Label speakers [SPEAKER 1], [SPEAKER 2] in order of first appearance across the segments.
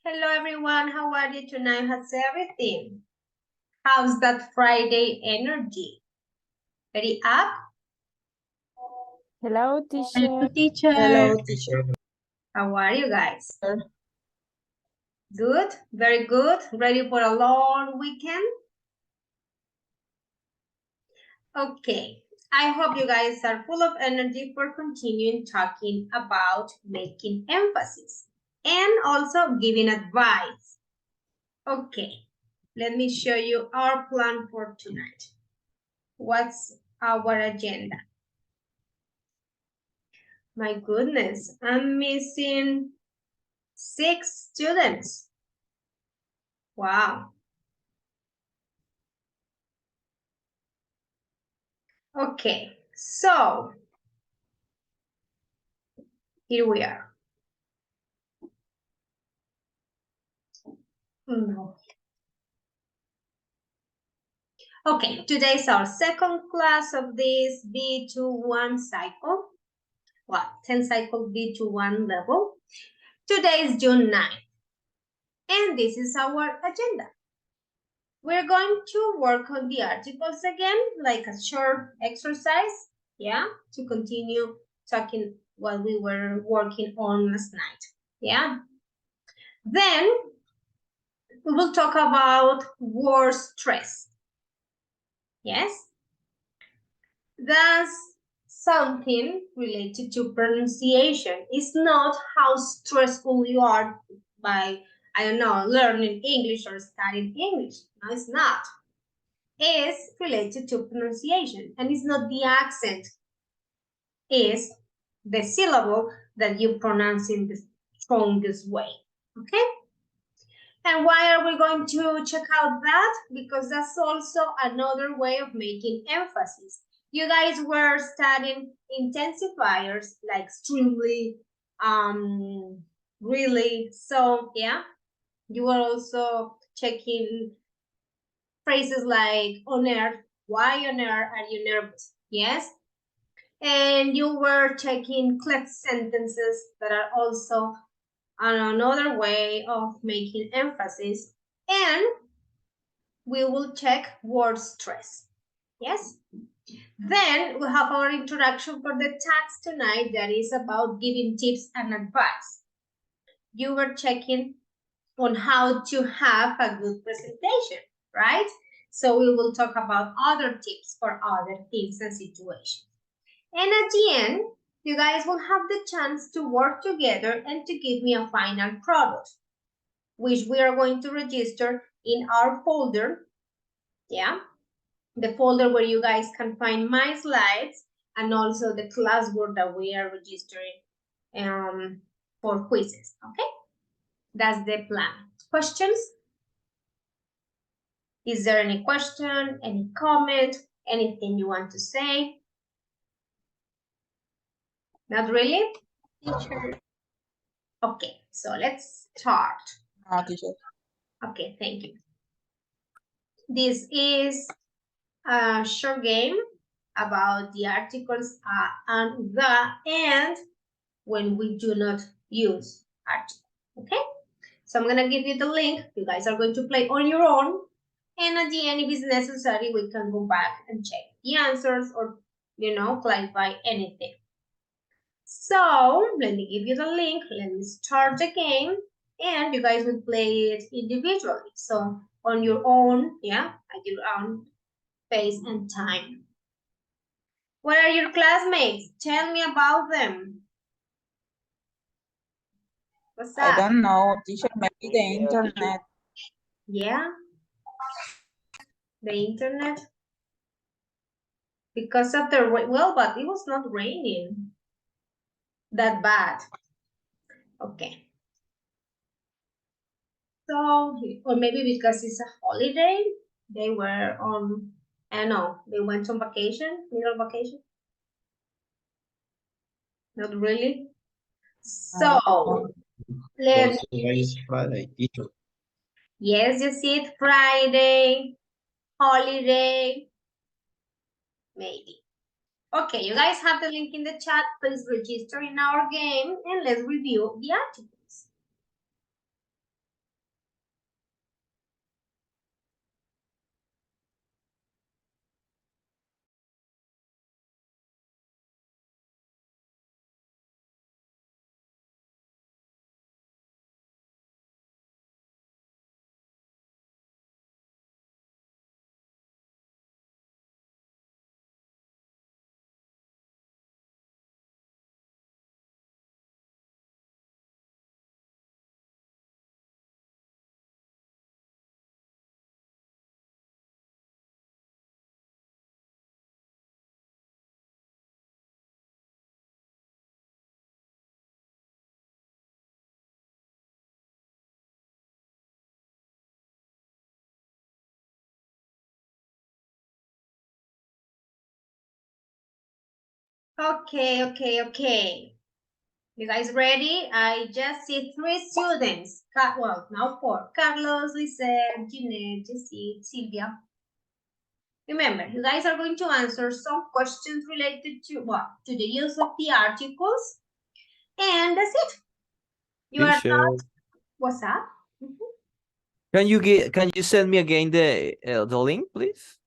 [SPEAKER 1] Hello everyone, how are you tonight? How's everything? How's that Friday energy? Very up?
[SPEAKER 2] Hello, teacher.
[SPEAKER 3] Hello, teacher.
[SPEAKER 4] Hello, teacher.
[SPEAKER 1] How are you guys? Good, very good. Ready for a long weekend? Okay, I hope you guys are full of energy for continuing talking about making emphasis and also giving advice. Okay, let me show you our plan for tonight. What's our agenda? My goodness, I'm missing 6 students. Wow. Okay, so here we are. No. Okay, today's our second class of this B2.1 cycle. Well, 10 cycle B2.1 level. Today is June 9th, and this is our agenda. We're going to work on the articles again, like a short exercise, yeah, to continue talking what we were working on last night, yeah. Then we will talk about word stress, yes. That's something related to pronunciation. It's not how stressful you are by, I don't know, learning English or studying English. No, it's not. It's related to pronunciation, and it's not the accent. It's the syllable that you pronounce in the strongest way, okay? And why are we going to check out that? Because that's also another way of making emphasis. You guys were studying intensifiers like extremely, really. So yeah, you were also checking phrases like on earth. Why on earth are you nervous? Yes. And you were checking cleft sentences that are also another way of making emphasis. And we will check word stress. Yes? Then we have our introduction for the task tonight that is about giving tips and advice. You were checking on how to have a good presentation, right? So we will talk about other tips for other things and situations. And at the end, you guys will have the chance to work together and to give me a final product, which we are going to register in our folder, yeah? The folder where you guys can find my slides and also the classwork that we are registering for quizzes, okay? That's the plan. Questions? Is there any question, any comment, anything you want to say? Not really?
[SPEAKER 3] Teacher.
[SPEAKER 1] Okay, so let's start.
[SPEAKER 4] No, teacher.
[SPEAKER 1] Okay, thank you. This is a short game about the articles and the and when we do not use article, okay? So I'm gonna give you the link. You guys are going to play on your own. And at the end, if it's necessary, we can go back and check the answers or, you know, clarify anything. So let me give you the link. Let me start the game and you guys will play it individually. So on your own, yeah, at your own pace and time. Where are your classmates? Tell me about them. What's up?
[SPEAKER 4] I don't know, teacher. Maybe the internet.
[SPEAKER 1] Yeah, the internet. Because of the rain. Well, but it was not raining that bad. Okay. So, or maybe because it's a holiday, they were on, I don't know, they went on vacation, middle vacation. Not really. So, let's.
[SPEAKER 5] Today is Friday, teacher.
[SPEAKER 1] Yes, you see it, Friday, holiday, maybe. Okay, you guys have the link in the chat. Please register in our game and let's review the articles. Okay. You guys ready? I just see 3 students. Well, now 4. Carlos, Lisette, Jeanette, Jessie, Sylvia. Remember, you guys are going to answer some questions related to to the use of the articles. And that's it. You are
[SPEAKER 2] Teacher,
[SPEAKER 1] not. What's up?
[SPEAKER 2] can you send me again the link, please?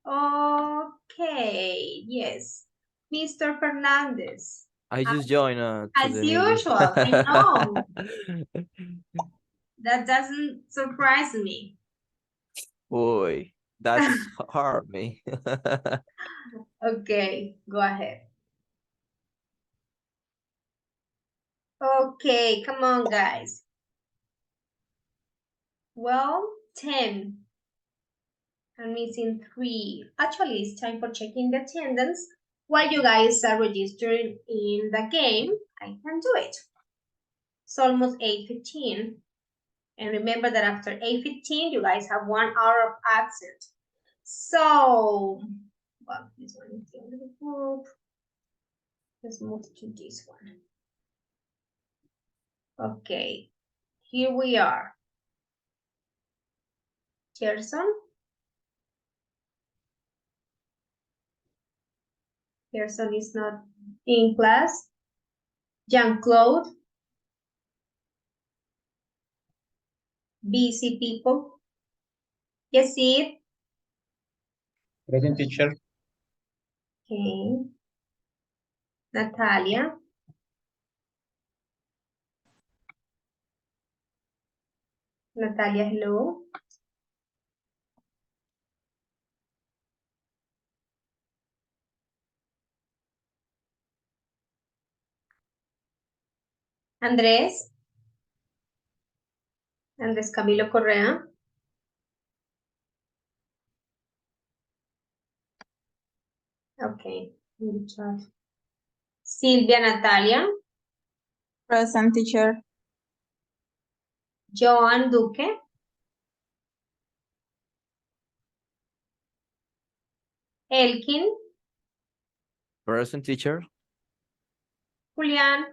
[SPEAKER 1] Okay. Yes. Mr. Fernandez.
[SPEAKER 2] I just joined to
[SPEAKER 1] As
[SPEAKER 2] the meeting.
[SPEAKER 1] usual, I know. That doesn't surprise me.
[SPEAKER 2] Boy, that's hard, me.
[SPEAKER 1] Okay, go ahead. Okay, come on, guys. Well, 10. I'm missing 3. Actually, it's time for checking the attendance. While you guys are registering in the game, I can do it. It's almost 8:15. And remember that after 8:15, you guys have 1 hour of absent. So, well, this one is the end of the group. Let's move to this one. Okay, here we are. Gerson. Gerson is not in class. Jean-Claude. Busy people. Yesid.
[SPEAKER 5] Present, teacher.
[SPEAKER 1] Okay. Natalia. Natalia, hello. Andrés. Andrés Camilo Correa. Okay, in the chat. Silvia Natalia.
[SPEAKER 4] Present, teacher.
[SPEAKER 1] Joan Duque. Elkin.
[SPEAKER 2] Present, teacher.
[SPEAKER 1] Julián.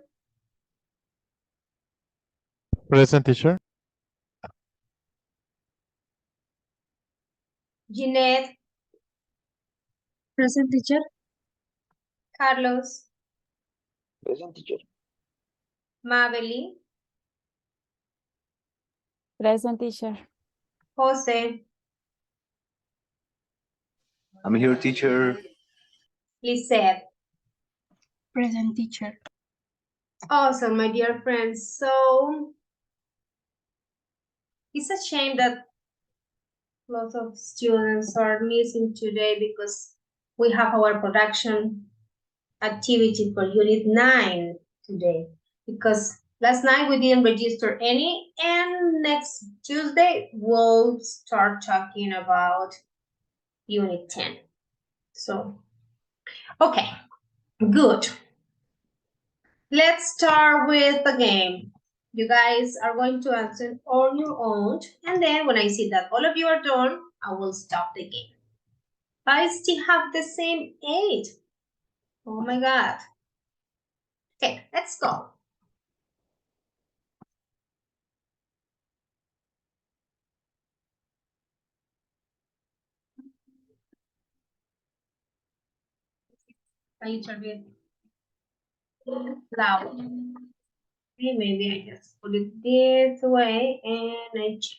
[SPEAKER 5] Present, teacher.
[SPEAKER 1] Jeanette.
[SPEAKER 3] Present teacher.
[SPEAKER 1] Carlos.
[SPEAKER 5] Present, teacher.
[SPEAKER 1] Mabeli.
[SPEAKER 3] Present teacher.
[SPEAKER 1] Jose.
[SPEAKER 5] I'm here, teacher.
[SPEAKER 1] Lisette.
[SPEAKER 3] Present teacher.
[SPEAKER 1] Awesome, my dear friends. So it's a shame that lots of students are missing today because we have our production activity for Unit 9 today. Because last night we didn't register any, and next Tuesday we'll start talking about Unit 10. So, okay, good. Let's start with the game. You guys are going to answer on your own, and then when I see that all of you are done, I will stop the game. I still have the same age. Oh my God. Okay, let's go. Can you turn it loud? Okay, maybe I just put it this way and I check.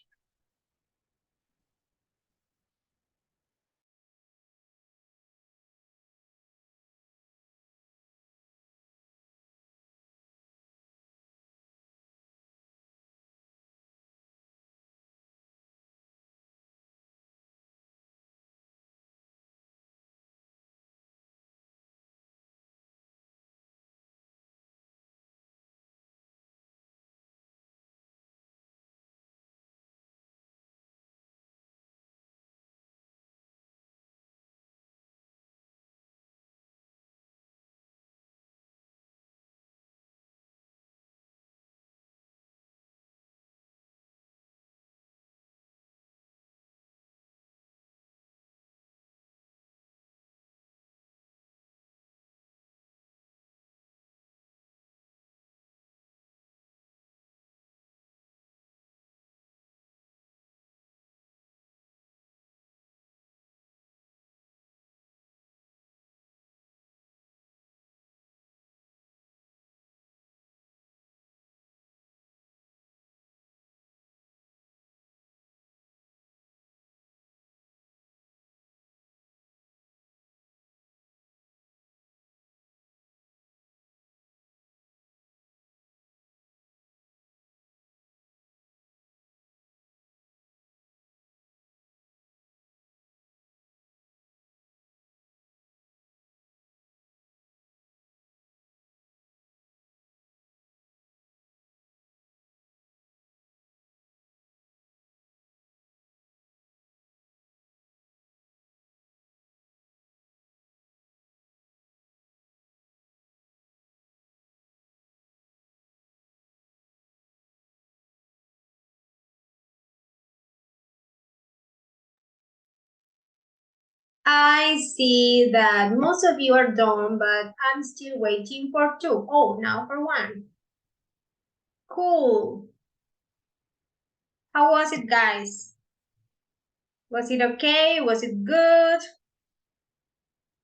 [SPEAKER 1] I see that most of you are done, but I'm still waiting for 2. Oh, now for 1. Cool. How was it, guys? Was it okay? Was it good?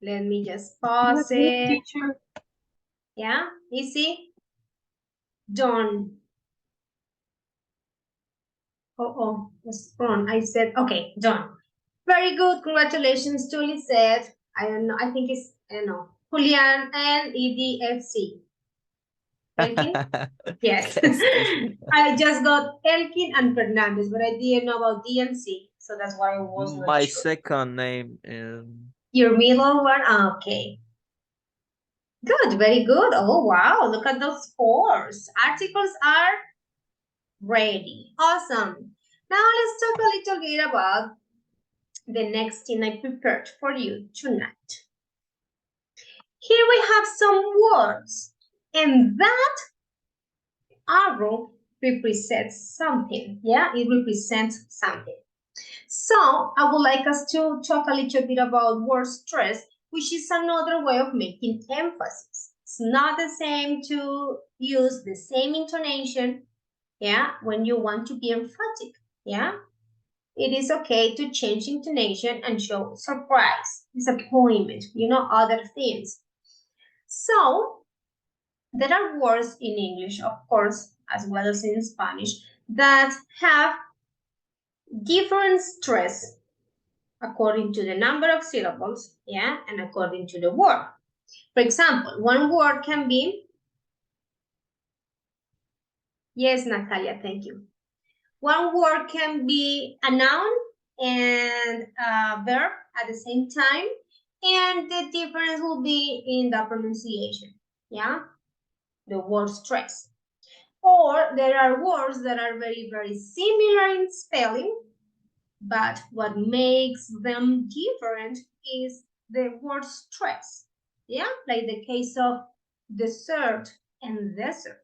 [SPEAKER 1] Let me just pause it.
[SPEAKER 3] Teacher.
[SPEAKER 1] Yeah, easy? Done. Oh, what's wrong? I said, okay, done. Very good. Congratulations to Lisette. I don't know. I think it's, I don't know, Julian and EDFC. Elkin? Yes. I just got Elkin and Fernandez, but I didn't know about DNC. So that's why I was not
[SPEAKER 2] My
[SPEAKER 1] sure.
[SPEAKER 2] second name is
[SPEAKER 1] Your middle one? Okay. Good, very good. Oh, wow. Look at those scores. Articles are ready. Awesome. Now let's talk a little bit about the next thing I prepared for you tonight. Here we have some words, and that arrow represents something. Yeah, it represents something. So I would like us to talk a little bit about word stress, which is another way of making emphasis. It's not the same to use the same intonation, yeah, when you want to be emphatic, yeah. It is okay to change intonation and show surprise, disappointment, other things. So there are words in English, of course, as well as in Spanish, that have different stress according to the number of syllables, yeah, and according to the word. For example, one word can be, yes, Natalia, thank you. One word can be a noun and a verb at the same time, and the difference will be in the pronunciation, yeah, the word stress. Or there are words that are very, very similar in spelling, but what makes them different is the word stress. Yeah, like the case of dessert and desert.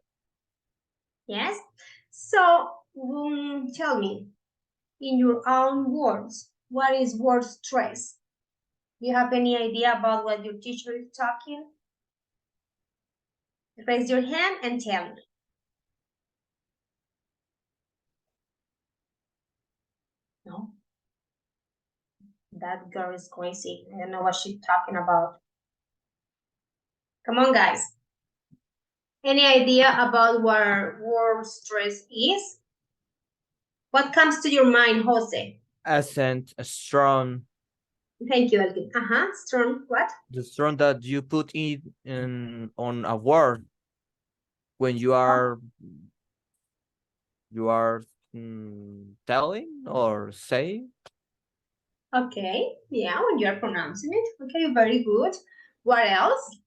[SPEAKER 1] Yes? So tell me, in your own words, what is word stress? Do you have any idea about what your teacher is talking? Raise your hand and tell me. No? That girl is crazy. I don't know what she's talking about. Come on, guys. Any idea about what word stress is? What comes to your mind, Jose?
[SPEAKER 2] accent, a strong,
[SPEAKER 1] Thank you, Elvin. Strong what?
[SPEAKER 2] the strong that you put in on a word when you are telling or saying.
[SPEAKER 1] Okay, yeah, when you're pronouncing it. Okay, very good. What else?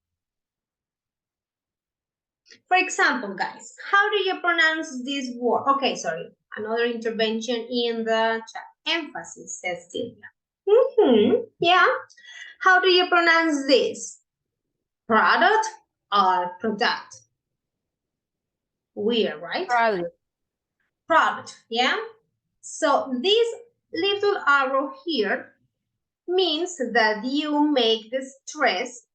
[SPEAKER 1] For example, guys, how do you pronounce this word? Okay, sorry. Another intervention in the chat. Emphasis, says Sylvia. Yeah. How do you pronounce this? Product or product? Weird, right? Product, yeah? So this little arrow here means that you make the stress,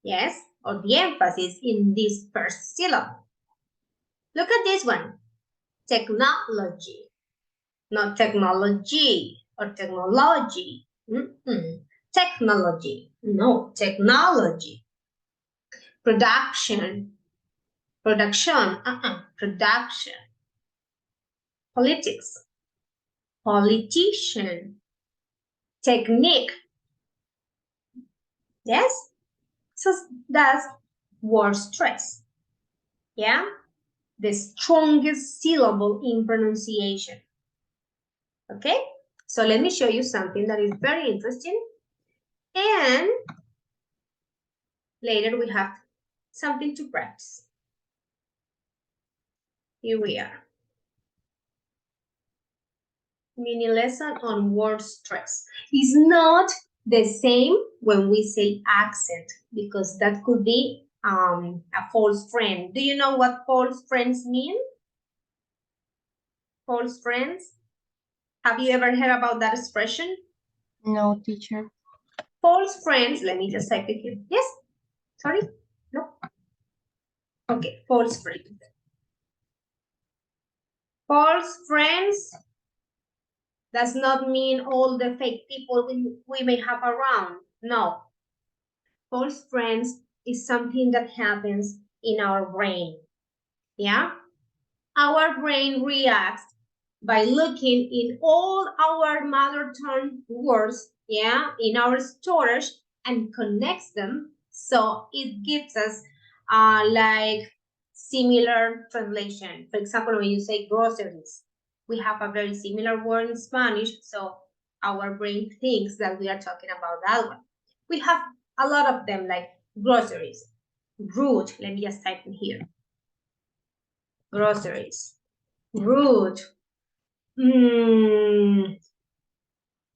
[SPEAKER 1] yes, or the emphasis in this first syllable. Look at this one, technology, not technology or technology. Technology, no, technology. Production, production. Politics, politician. Technique, yes? So that's word stress, yeah? The strongest syllable in pronunciation, okay? So let me show you something that is very interesting. And later we have something to practice. Here we are. Mini lesson on word stress. It's not the same when we say accent, because that could be a false friend. Do you know what false friends mean? False friends? Have you ever heard about that expression?
[SPEAKER 3] No, teacher.
[SPEAKER 1] False friends, let me just type it here. Yes? Sorry? No? Okay, false friends. False friends does not mean all the fake people we may have around. No. False friends is something that happens in our brain. Yeah? Our brain reacts by looking in all our mother tongue words, yeah, in our storage and connects them. So it gives us like similar translation. For example, when you say groceries, we have a very similar word in Spanish. So our brain thinks that we are talking about that one. We have a lot of them like groceries, rude. Let me just type in here. Groceries, rude,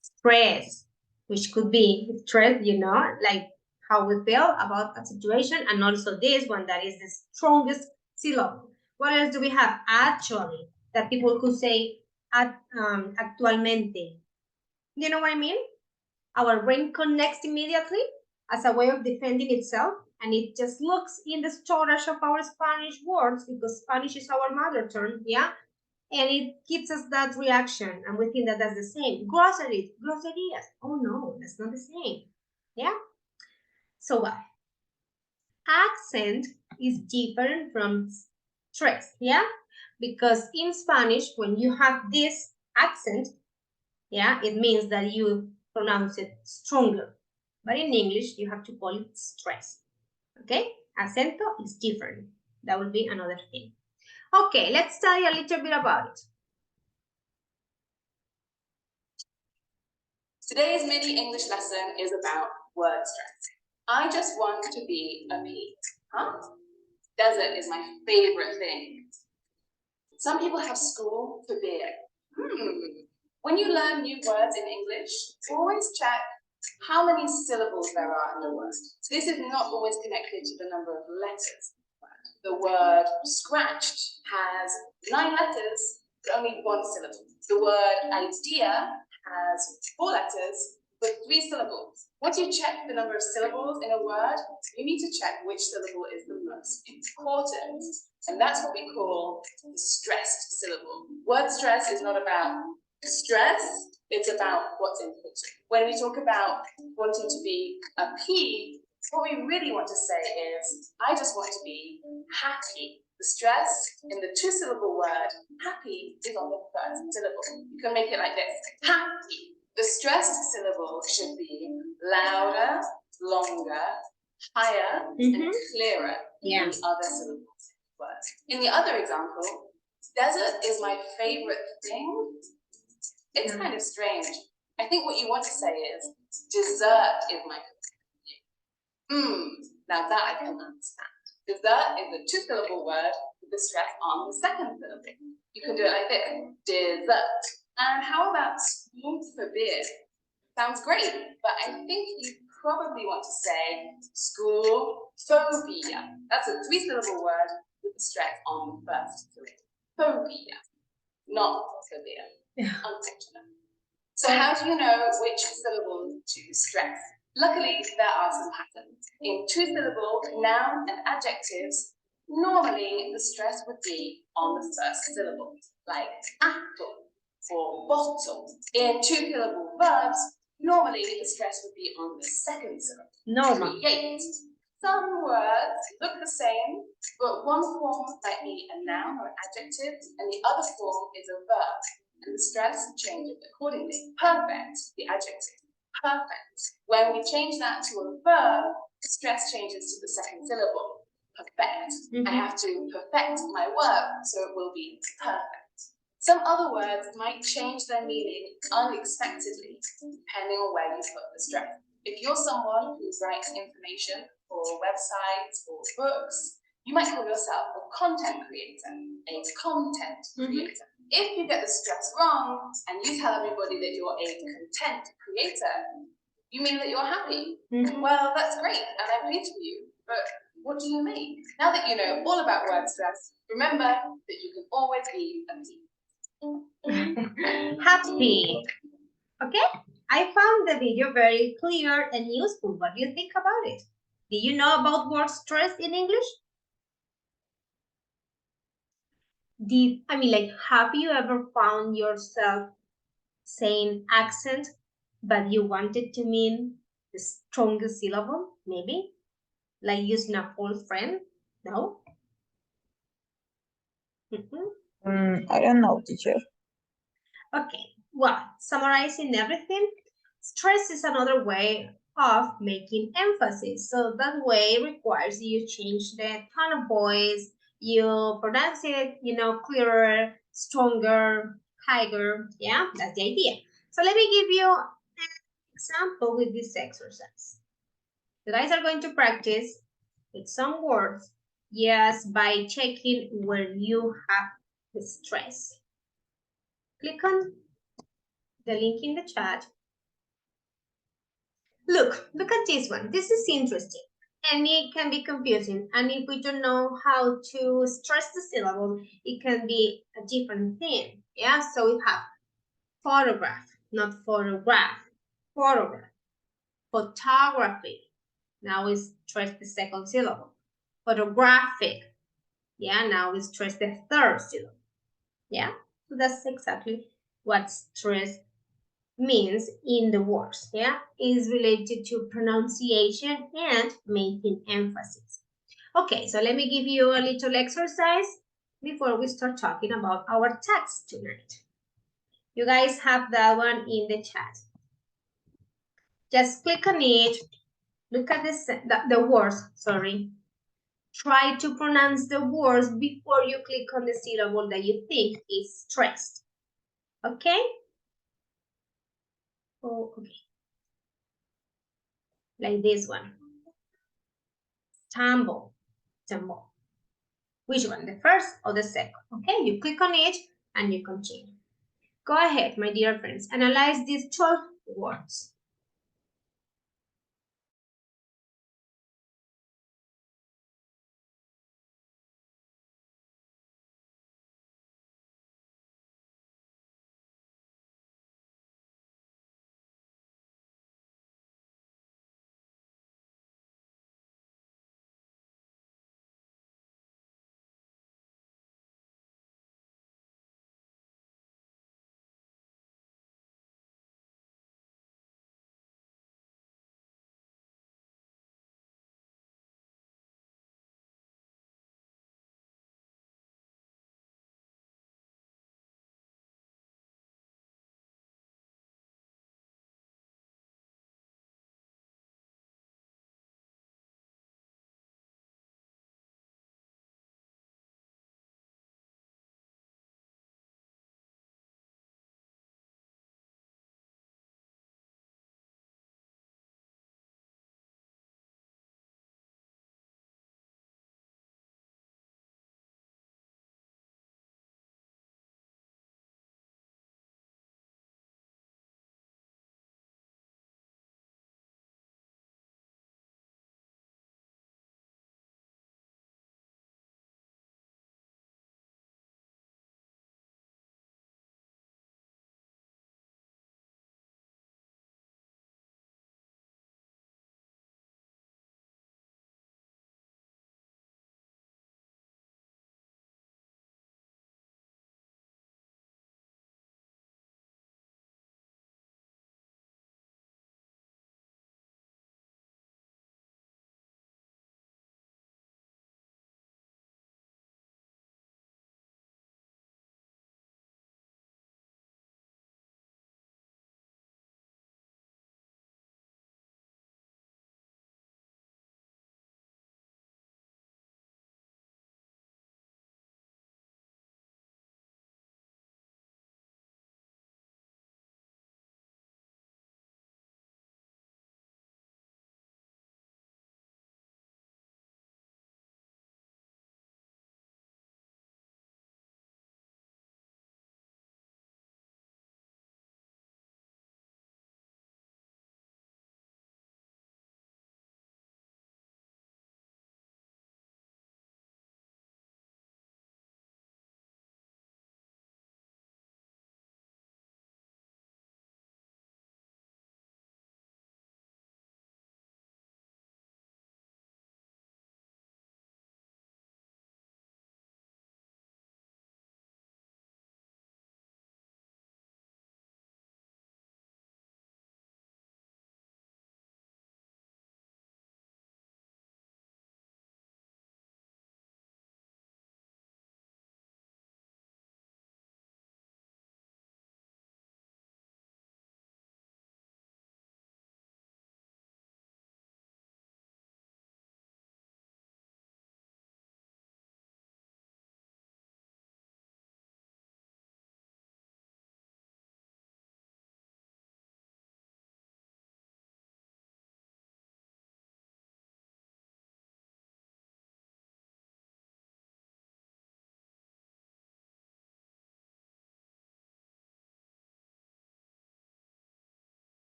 [SPEAKER 1] stress, which could be stress, you know, like how we feel about a situation, and also this one that is the strongest syllable. What else do we have? Actually, that people could say actualmente. You know what I mean? Our brain connects immediately as a way of defending itself, and it just looks in the storage of our Spanish words because Spanish is our mother tongue, yeah? And it gives us that reaction, and we think that that's the same. Groceries, grocerías. Oh no, that's not the same. Yeah? So what? Accent is different from stress, yeah? Because in Spanish, when you have this accent, yeah, it means that you pronounce it stronger. But in English, you have to call it stress. Okay? Acento is different. That will be another thing. Okay, let's study a little bit about it.
[SPEAKER 6] Today's mini English lesson is about word stress. I just want to be a pea. Huh? Desert is my favorite thing. Some people have school for beer. When you learn new words in English, always check how many syllables there are in the word. This is not always connected to the number of letters. The word scratched has 9 letters, but only 1 syllable. The word idea has 4 letters, but 3 syllables. Once you check the number of syllables in a word, you need to check which syllable is the most important. And that's what we call the stressed syllable. Word stress is not about stress, it's about what's important. When we talk about wanting to be a P, what we really want to say is, I just want to be happy. The stress in the 2-syllable word, happy, is on the first syllable. You can make it like this, happy. The stressed syllable should be louder, longer, higher, and clearer than the other syllables in the word. In the other example, desert is my favorite thing. It's kind of strange. I think what you want to say is, dessert is my now that I can understand. Dessert is a 2-syllable word with the stress on the 2nd syllable. You can do it like this, dessert. And how about school for beer? Sounds great, but I think you probably want to say school phobia. That's a 3-syllable word with the stress on the 1st syllable. Phobia, not phobia. Unfortunate. So how do you know which syllable to stress? Luckily, there are some patterns. In 2-syllable noun and adjectives, normally the stress would be on the 1st syllable, like apple or bottle. In 2-syllable verbs, normally the stress would be on the 2nd syllable.
[SPEAKER 1] Normal.
[SPEAKER 6] Create. Some words look the same, but one form might be a noun or adjective, and the other form is a verb, and the stress changes accordingly. Perfect, the adjective. Perfect. When we change that to a verb, stress changes to the 2nd syllable. Perfect. I have to perfect my work, so it will be perfect. Some other words might change their meaning unexpectedly, depending on where you put the stress. If you're someone who writes information for websites or books, you might call yourself a content creator, a content creator. If you get the stress wrong and you tell everybody that you're a content creator, you mean that you're happy. Well, that's great, and I'm pleased for you, but what do you make? Now that you know all about word stress, remember that you can always be a P.
[SPEAKER 1] Happy. Okay? I found the video very clear and useful. What do you think about it? Do you know about word stress in English? Have you ever found yourself saying accent, but you wanted to mean the strongest syllable, maybe? Like using a false friend? No?
[SPEAKER 4] I don't know, teacher.
[SPEAKER 1] Okay, well, summarizing everything, stress is another way of making emphasis. So that way requires you change the tone of voice, you pronounce it, clearer, stronger, higher. Yeah, that's the idea. So let me give you an example with this exercise. You guys are going to practice with some words, yes, by checking where you have the stress. Click on the link in the chat. Look at this one. This is interesting and it can be confusing. And if we don't know how to stress the syllable, it can be a different thing. Yeah, so we have photograph, not photograph, photograph, photography. Now we stress the second syllable. Photographic. Yeah, now we stress the third syllable. Yeah, so that's exactly what stress means in the words. Yeah, is related to pronunciation and making emphasis. Okay, so let me give you a little exercise before we start talking about our text tonight. You guys have that one in the chat. Just click on it. Look at the words, sorry. Try to pronounce the words before you click on the syllable that you think is stressed. Okay? Oh, okay. Like this one. Stumble, stumble. Which one, the first or the second? Okay, you click on it and you continue. Go ahead, my dear friends, analyze these 12 words.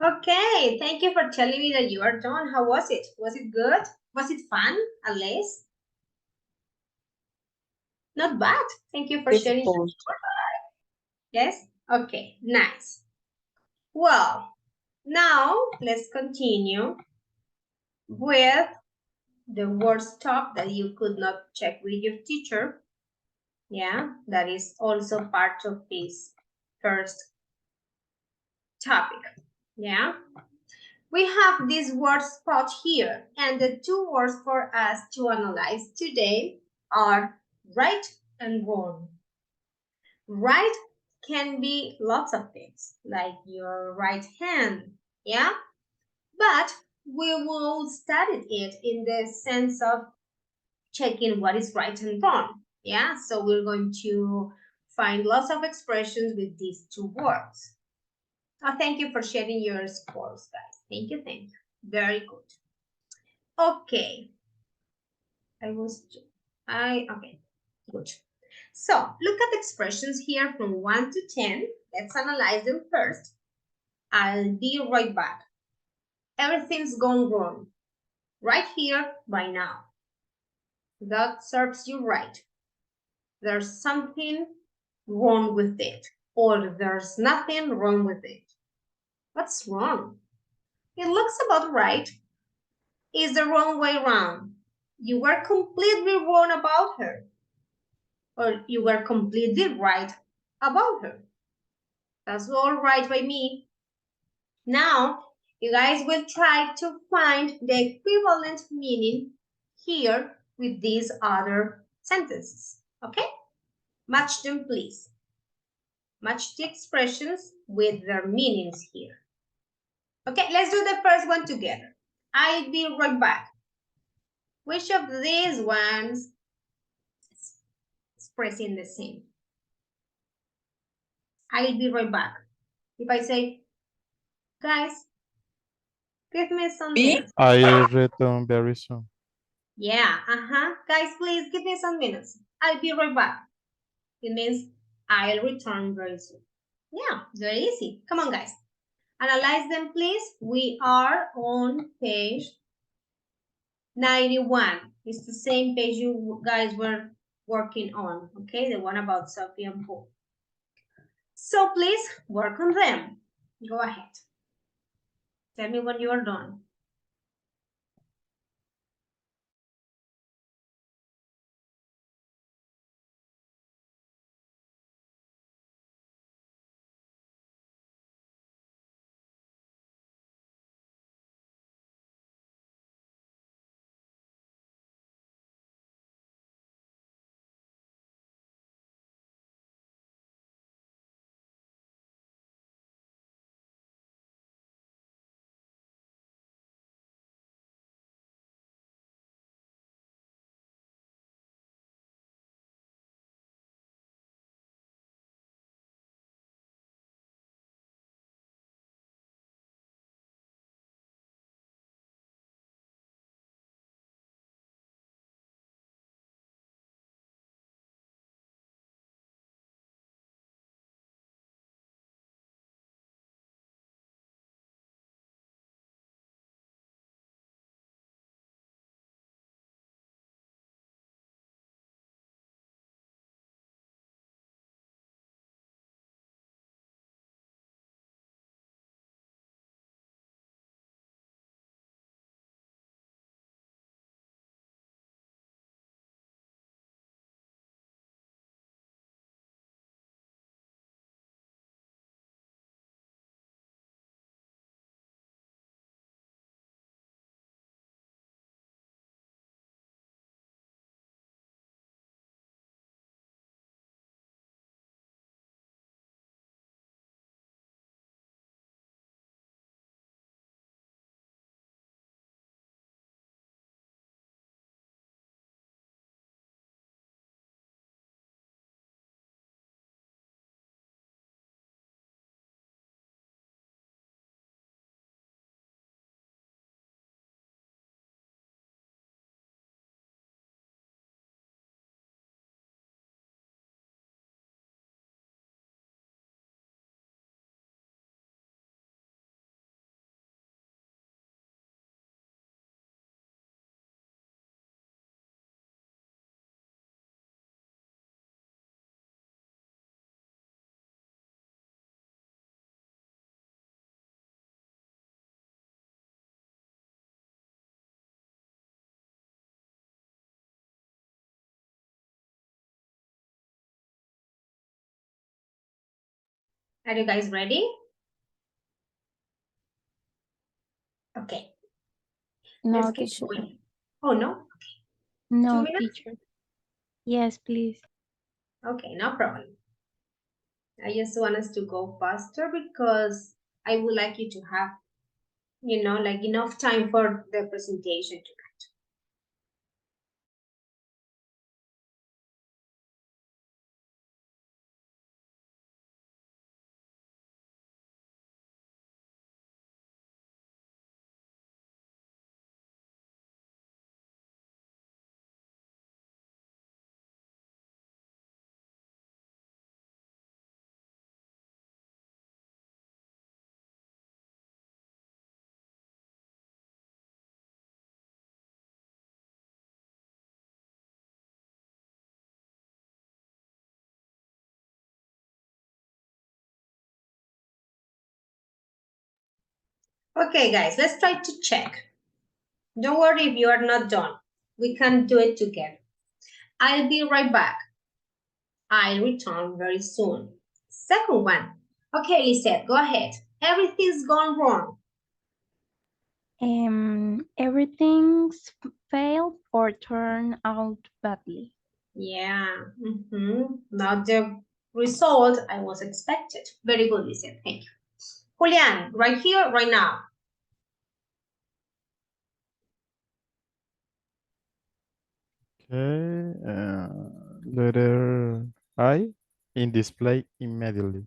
[SPEAKER 1] Okay, thank you for telling me that you are done. How was it? Was it good? Was it fun, at least? Not bad. Thank you for sharing.
[SPEAKER 4] Difficult.
[SPEAKER 1] Yes? Okay, nice. Well, now let's continue with the word stop that you could not check with your teacher. Yeah, that is also part of this first topic. Yeah, we have this word spot here, and the two words for us to analyze today are right and wrong. Right can be lots of things, like your right hand, yeah? But we will study it in the sense of checking what is right and wrong, yeah? So we're going to find lots of expressions with these two words. Oh, thank you for sharing your scores, guys. Thank you, thank you. Very good. Okay. Okay, good. So look at the expressions here from 1 to 10. Let's analyze them first. I'll be right back. Everything's gone wrong. Right here, right now. That serves you right. There's something wrong with it, or there's nothing wrong with it. What's wrong? It looks about right. It's the wrong way around. You were completely wrong about her, or you were completely right about her. That's all right by me. Now, you guys will try to find the equivalent meaning here with these other sentences, okay? Match them, please. Match the expressions with their meanings here. Okay, let's do the first one together. I'll be right back. Which of these ones is expressing the same? I'll be right back. If I say, guys, give me some minutes.
[SPEAKER 5] I return very soon.
[SPEAKER 1] Yeah, Guys, please give me some minutes. I'll be right back. It means I'll return very soon. Yeah, very easy. Come on, guys. Analyze them, please. We are on page 91. It's the same page you guys were working on, okay? The one about Sophie and Paul. So please work on them. Go ahead. Tell me when you are done. Are you guys ready? Okay.
[SPEAKER 3] No,
[SPEAKER 1] Let's keep
[SPEAKER 3] teacher.
[SPEAKER 1] going. Oh, no?
[SPEAKER 3] No,
[SPEAKER 1] 2 minutes?
[SPEAKER 3] teacher. Yes, please.
[SPEAKER 1] Okay, no problem. I just want us to go faster because I would like you to have, like enough time for the presentation. Okay, guys, let's try to check. Don't worry if you are not done. We can do it together. I'll be right back. I'll return very soon. Second one. Okay, Lisette, go ahead. Everything's gone wrong.
[SPEAKER 3] Everything's failed or turned out badly.
[SPEAKER 1] Yeah, not the result I was expected. Very good, Lisette. Thank you. Julian, right here, right now.
[SPEAKER 5] Okay. Letter I in display immediately.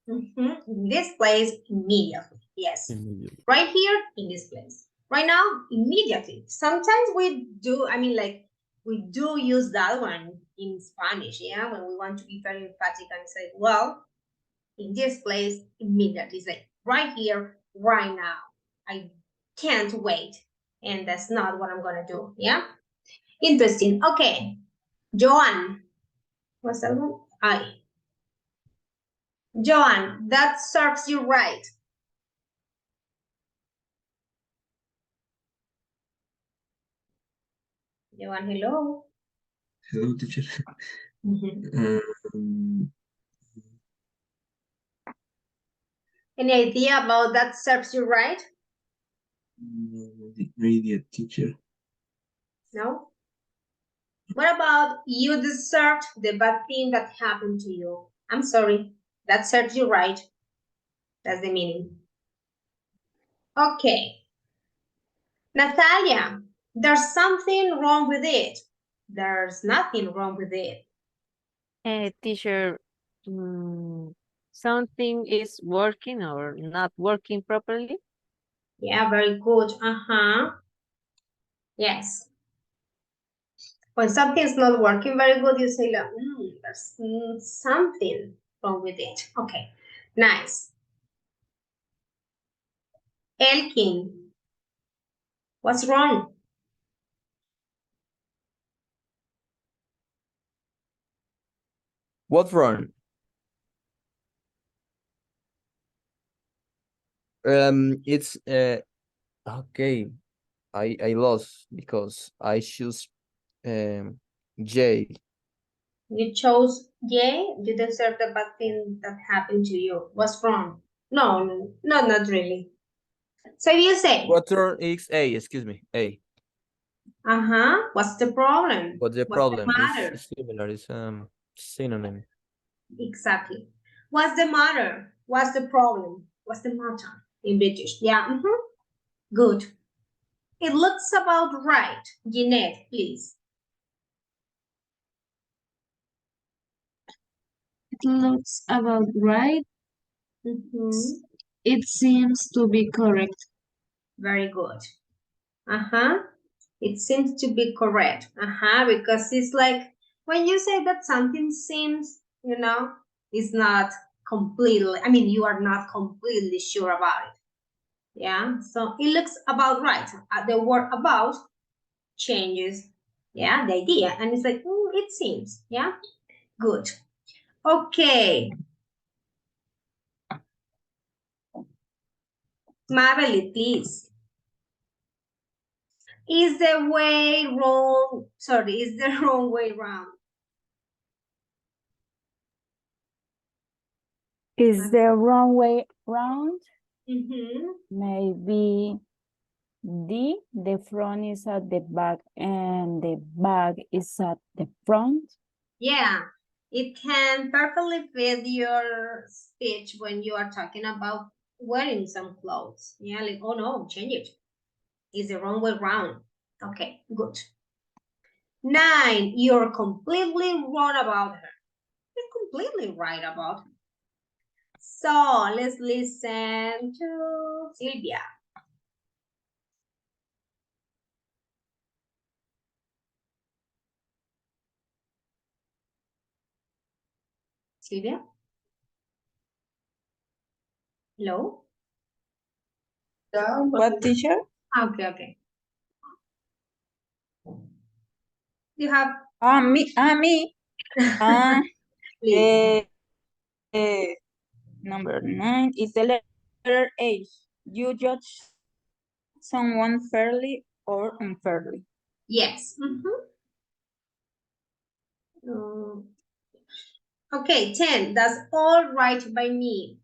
[SPEAKER 1] In this place, immediately. Yes.
[SPEAKER 5] Immediately.
[SPEAKER 1] Right here, in this place. Right now, immediately. Sometimes we do, we do use that one in Spanish, yeah, when we want to be very emphatic and say, well, in this place, immediately. It's like right here, right now. I can't wait. And that's not what I'm going to do, yeah? Interesting. Okay. Joan. What's that one? I. Joan, that serves you right. Joan, hello.
[SPEAKER 7] Hello, teacher.
[SPEAKER 1] Any idea about that serves you right?
[SPEAKER 7] No idea, teacher.
[SPEAKER 1] No? What about you deserved the bad thing that happened to you? I'm sorry, that serves you right. That's the meaning. Okay. Natalia, there's something wrong with it. There's nothing wrong with it.
[SPEAKER 8] Teacher, something is working or not working properly?
[SPEAKER 1] Yeah, very good. Yes. When something's not working very good, you say, like, there's something wrong with it. Okay, nice. Elkin, what's wrong?
[SPEAKER 2] What's wrong? It's okay. I lost because I choose J.
[SPEAKER 1] You chose J, you deserve the bad thing that happened to you. What's wrong? No, not really. So you say,
[SPEAKER 2] What turn is A? Excuse me, A.
[SPEAKER 1] what's the problem?
[SPEAKER 2] But the
[SPEAKER 1] What's the
[SPEAKER 2] problem is
[SPEAKER 1] matter?
[SPEAKER 2] similar. It's synonym.
[SPEAKER 1] Exactly. What's the matter? What's the problem? What's the matter in British? Yeah, good. It looks about right. Jeanette, please.
[SPEAKER 9] It looks about right. It seems to be correct.
[SPEAKER 1] Very good. It seems to be correct. Because it's like when you say that something seems, it's not completely, you are not completely sure about it. Yeah, so it looks about right. The word about changes, the idea. And it's like, it seems, good. Okay. Marley, please. Is the wrong way round?
[SPEAKER 10] Is the wrong way round?
[SPEAKER 1] Mm-hmm.
[SPEAKER 10] Maybe D, the front is at the back and the back is at the front.
[SPEAKER 1] Yeah, it can perfectly fit your speech when you are talking about wearing some clothes. Yeah, like, oh no, change it. It's the wrong way round. Okay, good. 9, you're completely wrong about her. You're completely right about her. So let's listen to Silvia. Silvia? Hello?
[SPEAKER 4] What, teacher?
[SPEAKER 1] Okay, okay. You have,
[SPEAKER 4] Me.
[SPEAKER 1] please.
[SPEAKER 4] Number 9 is the letter A. You judge someone fairly or unfairly.
[SPEAKER 1] Yes. Okay, 10. That's all right by me.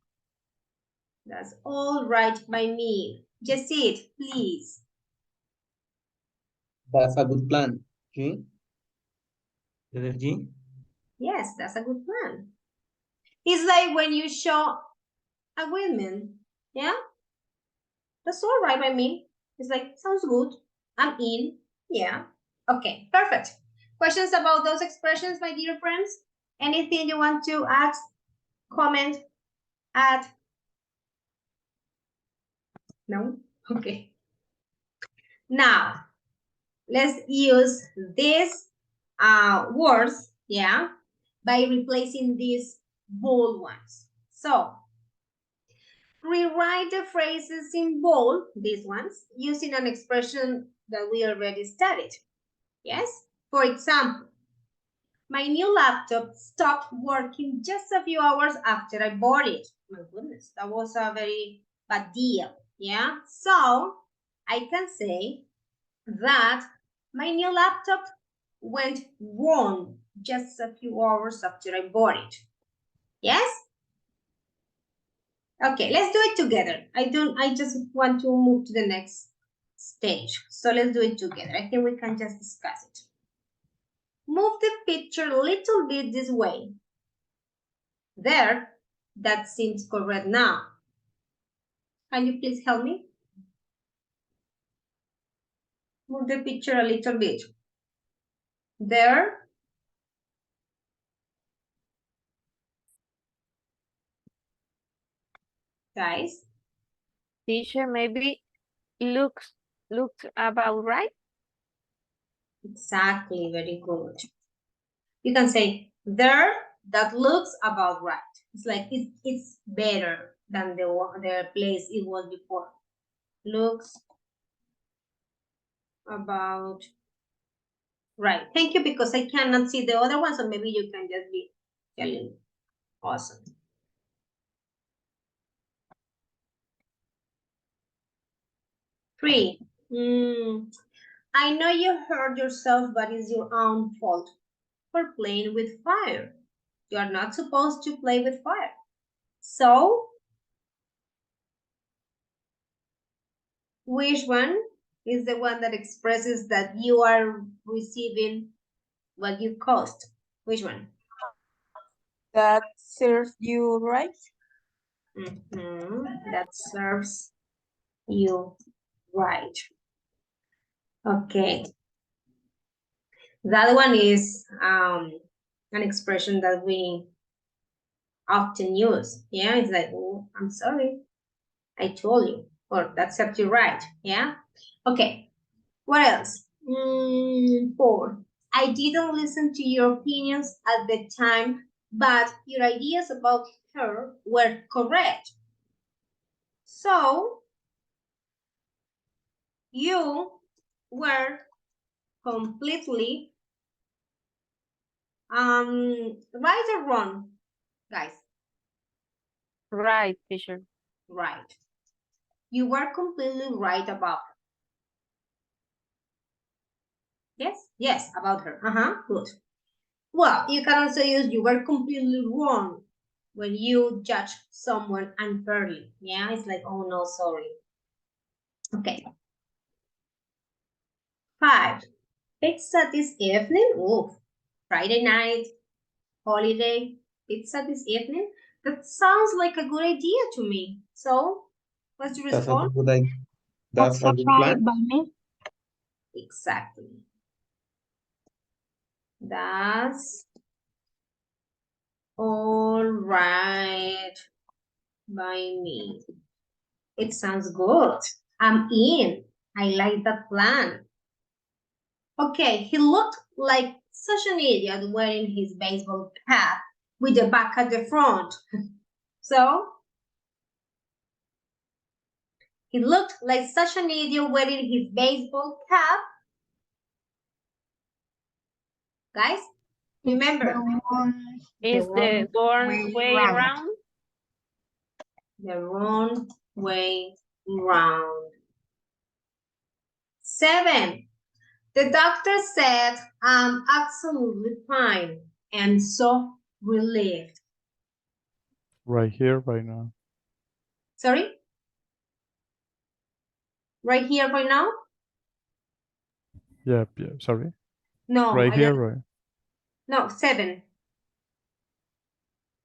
[SPEAKER 1] That's all right by me. Just it, please.
[SPEAKER 7] That's a good plan. G. Letter G.
[SPEAKER 1] Yes, that's a good plan. It's like when you show agreement. Yeah? That's all right by me. It's like, sounds good. I'm in. Yeah. Okay, perfect. Questions about those expressions, my dear friends? Anything you want to ask, comment, add? No? Okay. Now, let's use these words, yeah, by replacing these bold ones. So, rewrite the phrases in bold, these ones, using an expression that we already studied. Yes? For example, my new laptop stopped working just a few hours after I bought it. My goodness, that was a very bad deal. Yeah? So, I can say that my new laptop went wrong just a few hours after I bought it. Yes? Okay, let's do it together. I just want to move to the next stage. So let's do it together. I think we can just discuss it. Move the picture a little bit this way. There, that seems correct now. Can you please help me? Move the picture a little bit. There. Guys.
[SPEAKER 8] Teacher, maybe looks about right.
[SPEAKER 1] Exactly, very good. You can say there, that looks about right. It's like it's better than the place it was before. Looks about right. Thank you, because I cannot see the other one, so maybe you can just be telling. Awesome. Three. I know you hurt yourself, but it's your own fault for playing with fire. You are not supposed to play with fire. So, which one is the one that expresses that you are receiving what you cost? Which one?
[SPEAKER 4] That serves you right.
[SPEAKER 1] That serves you right. Okay. The other one is an expression that we often use. Yeah, it's like, oh, I'm sorry, I told you, or that serves you right. Yeah. Okay. What else? 4. I didn't listen to your opinions at the time, but your ideas about her were correct. So, you were completely right or wrong, guys?
[SPEAKER 8] Right, teacher.
[SPEAKER 1] Right. You were completely right about her. Yes? Yes, about her. Good. Well, you can also use you were completely wrong when you judge someone unfairly. Yeah, it's like, oh no, sorry. Okay. 5. Pizza this evening? Ooh, Friday night, holiday, pizza this evening? That sounds like a good idea to me. So, what's your
[SPEAKER 7] That's a
[SPEAKER 1] response?
[SPEAKER 7] good idea. That's a good
[SPEAKER 3] Right
[SPEAKER 7] plan.
[SPEAKER 3] by me.
[SPEAKER 1] Exactly. That's all right by me. It sounds good. I'm in. I like that plan. Okay, he looked like such an idiot wearing his baseball cap with the back at the front. So, he looked like such an idiot wearing his baseball cap. Guys, remember,
[SPEAKER 8] Is the wrong way round?
[SPEAKER 1] the wrong way round. 7. The doctor said, I'm absolutely fine and so relieved.
[SPEAKER 5] Right here, right now.
[SPEAKER 1] Sorry? Right here, right now?
[SPEAKER 5] Yeah, yeah, sorry.
[SPEAKER 1] No,
[SPEAKER 5] Right
[SPEAKER 1] I
[SPEAKER 5] here,
[SPEAKER 1] don't.
[SPEAKER 5] right.
[SPEAKER 1] No, 7.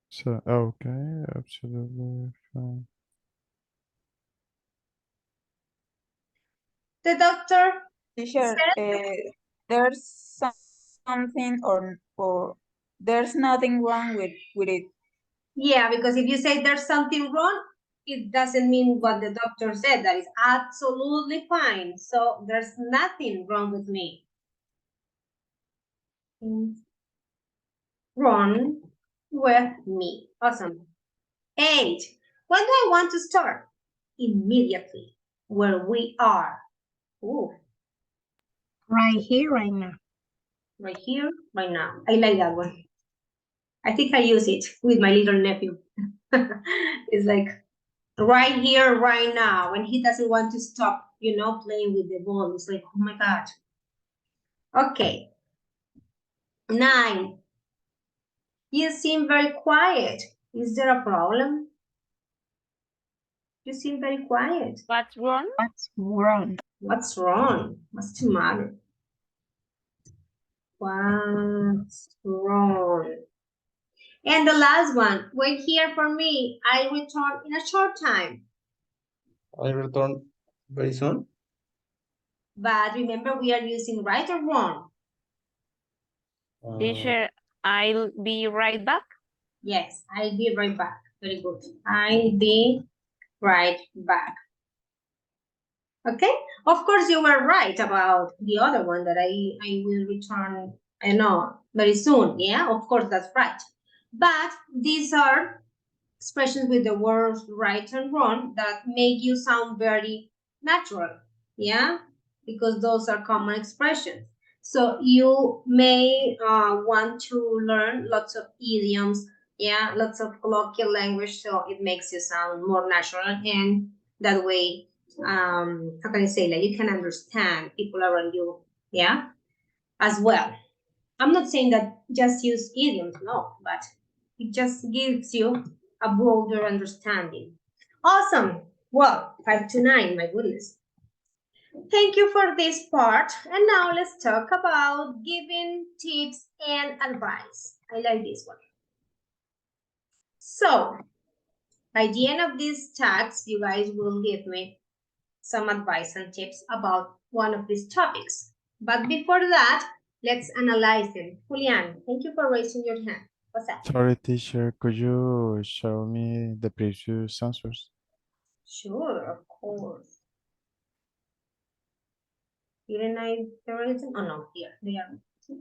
[SPEAKER 5] So, okay, absolutely fine.
[SPEAKER 1] The doctor
[SPEAKER 4] Teacher,
[SPEAKER 1] said,
[SPEAKER 4] there's something or there's nothing wrong with it.
[SPEAKER 1] yeah, because if you say there's something wrong, it doesn't mean what the doctor said. That is absolutely fine. So there's nothing wrong with me. Wrong with me. Awesome. 8. When do I want to start? Immediately. Where we are. Ooh.
[SPEAKER 3] Right here, right now.
[SPEAKER 1] Right here, right now. I like that one. I think I use it with my little nephew. It's like right here, right now, when he doesn't want to stop, playing with the ball. It's like, oh my God. Okay. 9. You seem very quiet. Is there a problem? You seem very quiet.
[SPEAKER 8] What's wrong?
[SPEAKER 3] What's wrong?
[SPEAKER 1] What's wrong? What's the matter? What's wrong? And the last one, wait here for me. I return in a short time.
[SPEAKER 7] I return very soon.
[SPEAKER 1] But remember, we are using right or wrong.
[SPEAKER 8] Teacher, I'll be right back.
[SPEAKER 1] Yes, I'll be right back. Very good. I'll be right back. Okay, of course you were right about the other one that I will return, I know, very soon. Yeah, of course that's right. But these are expressions with the words right and wrong that make you sound very natural. Yeah, because those are common expressions. So you may want to learn lots of idioms, yeah, lots of colloquial language, so it makes you sound more natural, and that way, how can I say, like, you can understand people around you, yeah, as well. I'm not saying that just use idioms, no, but it just gives you a broader understanding. Awesome. Well, 5 to 9, my goodness. Thank you for this part. And now let's talk about giving tips and advice. I like this one. So, by the end of this task, you guys will give me some advice and tips about one of these topics. But before that, let's analyze them. Julian, thank you for raising your hand. What's that?
[SPEAKER 5] Sorry, teacher, could you show me the previous answers?
[SPEAKER 1] Sure, of course. Didn't I erase them? Oh no, here they are.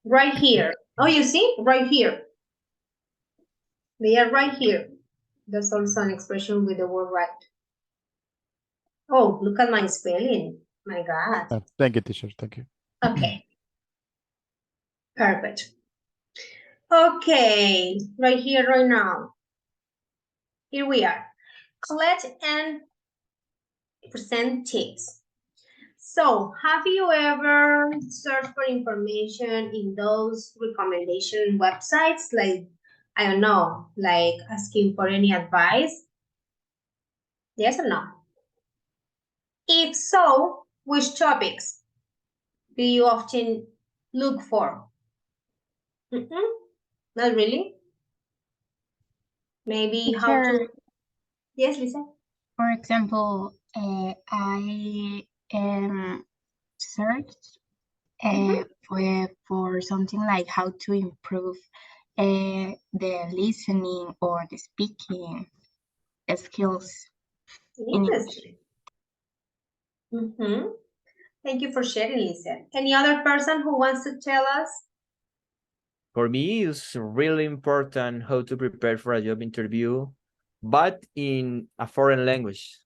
[SPEAKER 1] Right here. Oh, you see? Right here. They are right here. That's also an expression with the word right. Oh, look at my spelling. My God.
[SPEAKER 5] Thank you, teacher. Thank you.
[SPEAKER 1] Okay. Perfect. Okay, right here, right now. Here we are. Collect and present tips. So, have you ever searched for information in those recommendation websites? Like, I don't know, like asking for any advice? Yes or no? If so, which topics do you often look for? Not really. Maybe how to.
[SPEAKER 3] Teacher,
[SPEAKER 1] Yes, Lisa.
[SPEAKER 3] for example, I searched for something like how to improve the listening or the speaking skills in English.
[SPEAKER 1] Interesting. Thank you for sharing, Lisa. Any other person who wants to tell us?
[SPEAKER 2] For me, it's really important how to prepare for a job interview, but in a foreign language.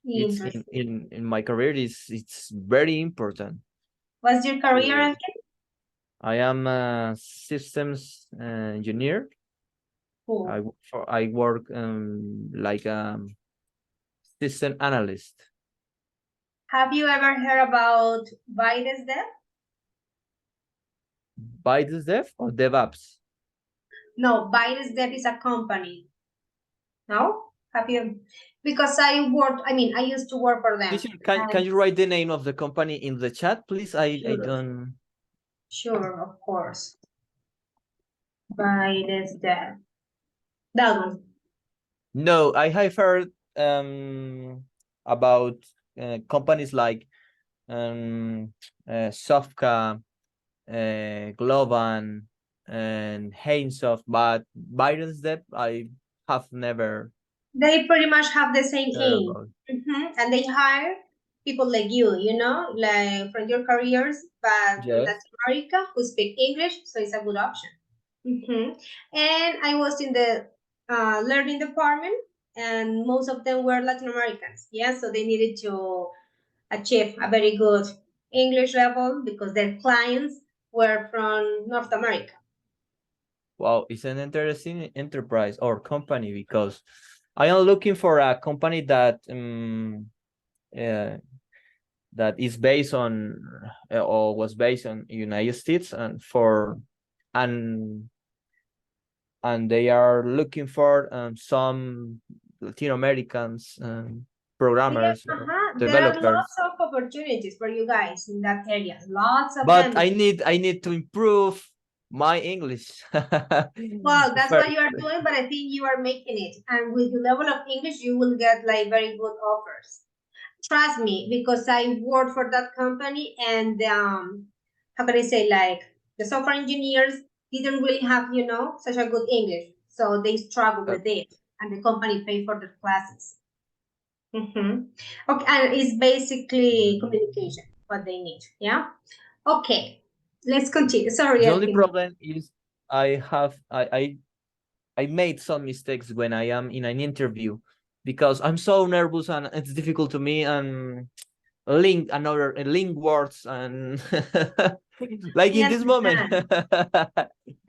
[SPEAKER 2] It's in my career, it's very important.
[SPEAKER 1] What's your career,
[SPEAKER 2] Uh,
[SPEAKER 1] Angel?
[SPEAKER 2] I am a systems engineer.
[SPEAKER 1] Cool.
[SPEAKER 2] I work like a system analyst.
[SPEAKER 1] Have you ever heard about Vides Dev?
[SPEAKER 2] By this dev or DevOps?
[SPEAKER 1] No, Vides Dev is a company. No? Have you? Because I used to work for them.
[SPEAKER 2] Teacher, can you write the name of the company in the chat, please? I don't.
[SPEAKER 1] Sure, of course. Vides Dev. That one.
[SPEAKER 2] No, I have heard about companies like Sofka, Globan, and Hainsoft, but Biden's Dev I have never
[SPEAKER 1] They pretty much have the same
[SPEAKER 2] heard
[SPEAKER 1] aim.
[SPEAKER 2] about.
[SPEAKER 1] And they hire people like you know, like from your careers, but from
[SPEAKER 2] Yes.
[SPEAKER 1] Latin America who speak English, so it's a good option. And I was in the learning department, and most of them were Latin Americans. Yeah, so they needed to achieve a very good English level because their clients were from North America.
[SPEAKER 2] Wow, it's an interesting enterprise or company because I am looking for a company that that is based on or was based on United States and they are looking for some Latin Americans programmers or
[SPEAKER 1] There are
[SPEAKER 2] developers.
[SPEAKER 1] lots of opportunities for you guys in that area. Lots of
[SPEAKER 2] But
[SPEAKER 1] them.
[SPEAKER 2] I need to improve my English.
[SPEAKER 1] Well, that's what you are doing, but I think you are making it. And with your level of English, you will get like very good offers. Trust me, because I worked for that company, and how can I say, like the software engineers didn't really have, you know, such a good English, so they struggled with it, and the company paid for their classes. Okay, and it's basically communication what they need. Yeah. Okay, let's continue. Sorry,
[SPEAKER 2] The only
[SPEAKER 1] Elkin.
[SPEAKER 2] problem is I made some mistakes when I am in an interview because I'm so nervous and it's difficult to me and link words and like in this moment.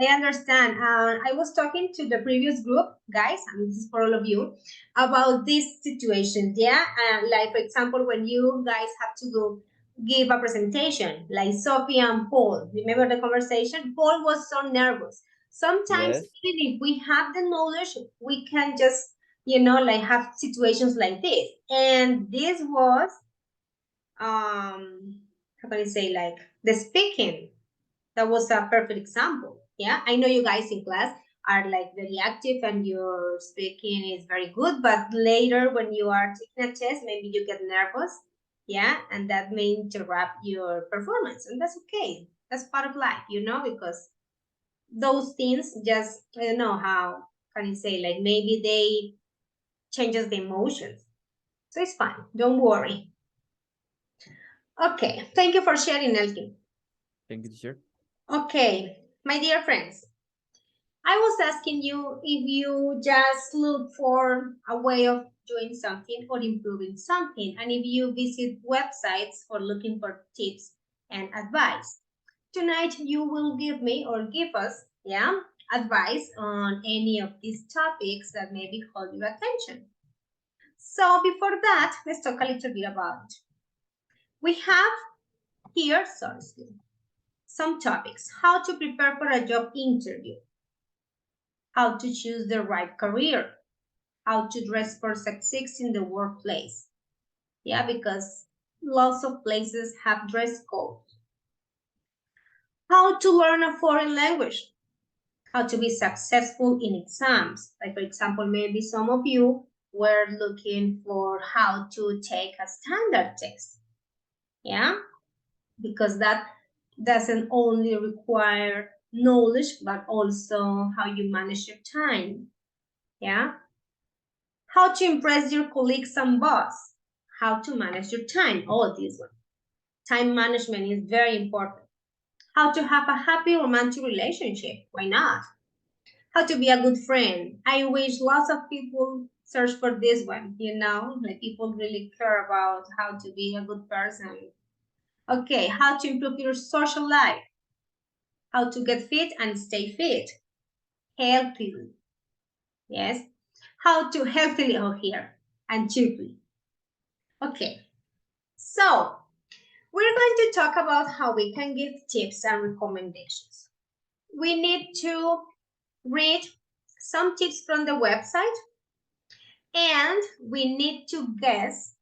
[SPEAKER 1] I understand. I was talking to the previous group, guys, and this is for all of you, about these situations. Yeah, like for example, when you guys have to go give a presentation, like Sophie and Paul. Remember the conversation? Paul was so nervous. Sometimes,
[SPEAKER 2] Yes.
[SPEAKER 1] even if we have the knowledge, we can just, you know, like have situations like this. And this was, how can I say, like the speaking. That was a perfect example. Yeah, I know you guys in class are like very active and your speaking is very good, but later when you are taking a test, maybe you get nervous. Yeah, and that may interrupt your performance, and that's okay. That's part of life, you know, because those things just, I don't know how can you say, like maybe they changes the emotions. So it's fine. Don't worry. Okay, thank you for sharing, Elkin.
[SPEAKER 2] Thank you, teacher.
[SPEAKER 1] Okay, my dear friends, I was asking you if you just look for a way of doing something or improving something, and if you visit websites for looking for tips and advice. Tonight, you will give me or give us, yeah, advice on any of these topics that maybe hold your attention. So before that, let's talk a little bit about it. We have here, some topics. How to prepare for a job interview. how to choose the right career, how to dress for success in the workplace. Yeah, because lots of places have dress codes. How to learn a foreign language, how to be successful in exams. Like, for example, maybe some of you were looking for how to take a standard test. Yeah, because that doesn't only require knowledge, but also how you manage your time. Yeah, how to impress your colleagues and boss, how to manage your time, all this one. Time management is very important. How to have a happy romantic relationship, why not? How to be a good friend. I wish lots of people search for this one, like people really care about how to be a good person. Okay, how to improve your social life. How to get fit and stay fit. Healthily. Yes. How to healthily here and cheaply. Okay, so we're going to talk about how we can give tips and recommendations. We need to read some tips from the website, and we need to guess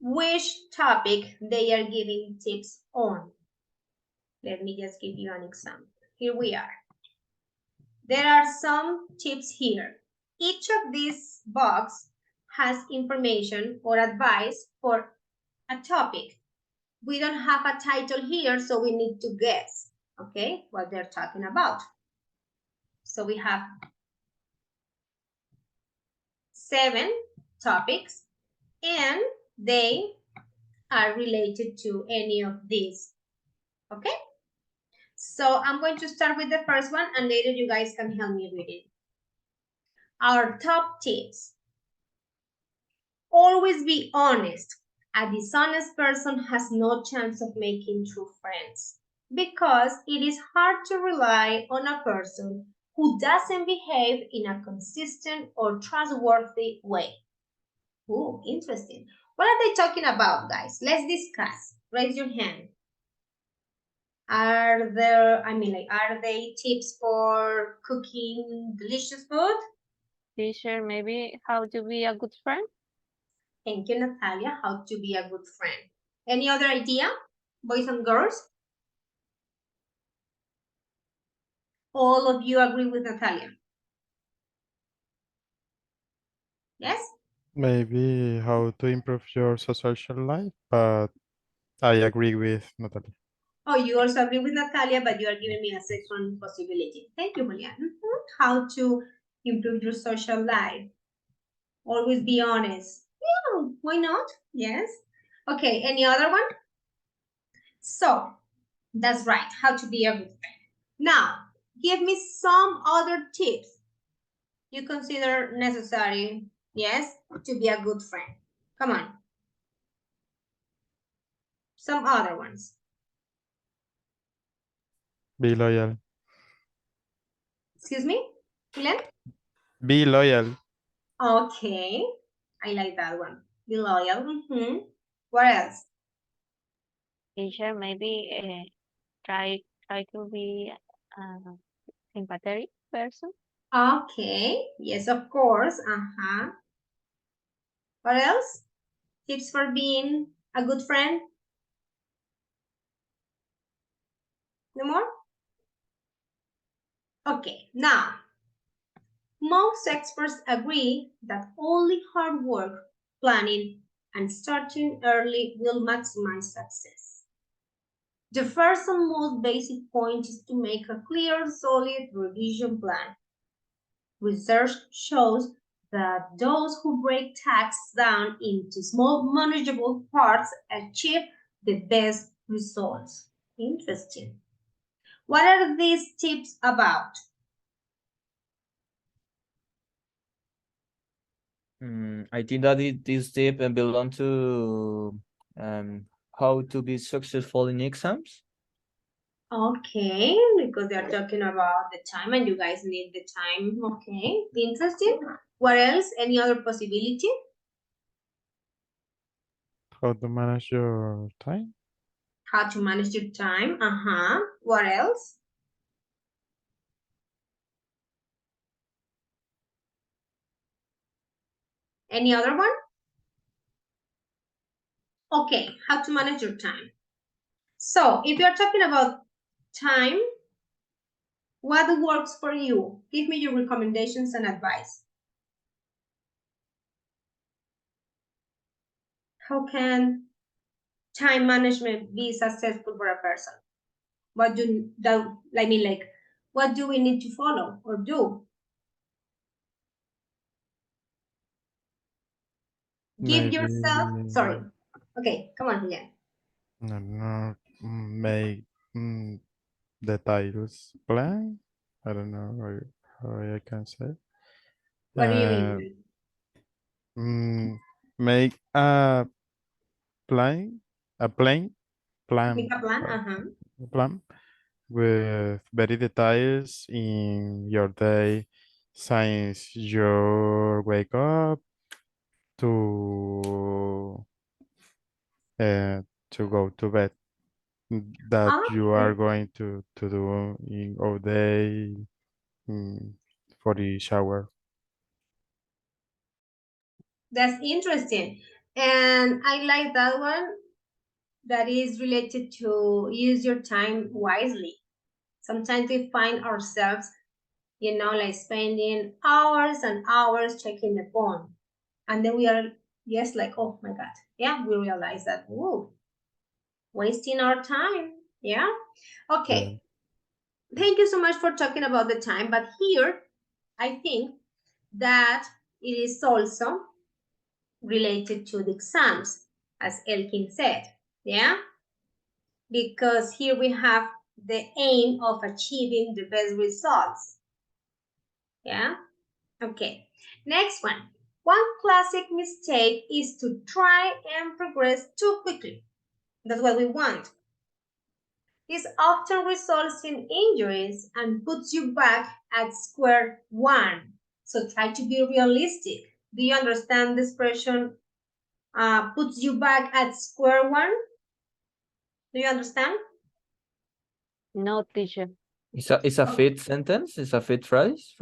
[SPEAKER 1] which topic they are giving tips on. Let me just give you an example. Here we are. There are some tips here. Each of these boxes has information or advice for a topic. We don't have a title here, so we need to guess, okay, what they're talking about. So we have 7 topics, and they are related to any of these, okay? So I'm going to start with the first one, and later you guys can help me with it. Our top tips. Always be honest. A dishonest person has no chance of making true friends, because it is hard to rely on a person who doesn't behave in a consistent or trustworthy way. Ooh, interesting. What are they talking about, guys? Let's discuss. Raise your hand. Are they tips for cooking delicious food?
[SPEAKER 8] Teacher, maybe how to be a good friend?
[SPEAKER 1] Thank you, Natalia. How to be a good friend. Any other idea, boys and girls? All of you agree with Natalia? Yes?
[SPEAKER 5] Maybe how to improve your social life, but I agree with Natalie.
[SPEAKER 1] Oh, you also agree with Natalia, but you are giving me a second possibility. Thank you, Julian. How to improve your social life. Always be honest. Yeah, why not? Yes. Okay, any other one? So, that's right, how to be a good friend. Now, give me some other tips you consider necessary, yes, to be a good friend. Come on. Some other ones.
[SPEAKER 5] Be loyal.
[SPEAKER 1] Excuse me, Julian?
[SPEAKER 5] Be loyal.
[SPEAKER 1] Okay, I like that one. Be loyal. What else?
[SPEAKER 8] Teacher, maybe try to be a sympathetic person.
[SPEAKER 1] Okay, yes, of course. What else? Tips for being a good friend? No more? Okay, now, most experts agree that only hard work, planning, and starting early will maximize success. The first and most basic point is to make a clear, solid revision plan. Research shows that those who break tasks down into small, manageable parts achieve the best results. Interesting. What are these tips about?
[SPEAKER 2] I think that this tip belong to how to be successful in exams.
[SPEAKER 1] Okay, because they're talking about the time and you guys need the time. Okay, interesting. What else? Any other possibility?
[SPEAKER 5] How to manage your time.
[SPEAKER 1] How to manage your time. What else? Any other one? Okay, how to manage your time. So if you're talking about time, what works for you? Give me your recommendations and advice. How can time management be successful for a person? What do what do we need to follow or do? Give yourself, sorry. Okay, come on, Julian.
[SPEAKER 5] No, make the titles plan. I don't know how I can say.
[SPEAKER 1] What do you mean?
[SPEAKER 5] Make a plan, a plan,
[SPEAKER 1] Make a plan,
[SPEAKER 5] plan with very details in your day since you wake up to go to bed that you are going to do in all day for the shower.
[SPEAKER 1] That's interesting. And I like that one that is related to use your time wisely. Sometimes we find ourselves, like spending hours and hours checking the phone. And then we are just like, oh my God. Yeah, we realize that, ooh, wasting our time. Yeah. Okay. Thank you so much for talking about the time. But here, I think that it is also related to the exams, as Elkin said. Yeah. Because here we have the aim of achieving the best results. Yeah. Okay. Next one. One classic mistake is to try and progress too quickly. That's what we want. This often results in injuries and puts you back at square one. So try to be realistic. Do you understand the expression puts you back at square one? Do you understand?
[SPEAKER 8] No, teacher.
[SPEAKER 2] It's a fit sentence? It's a fit phrase?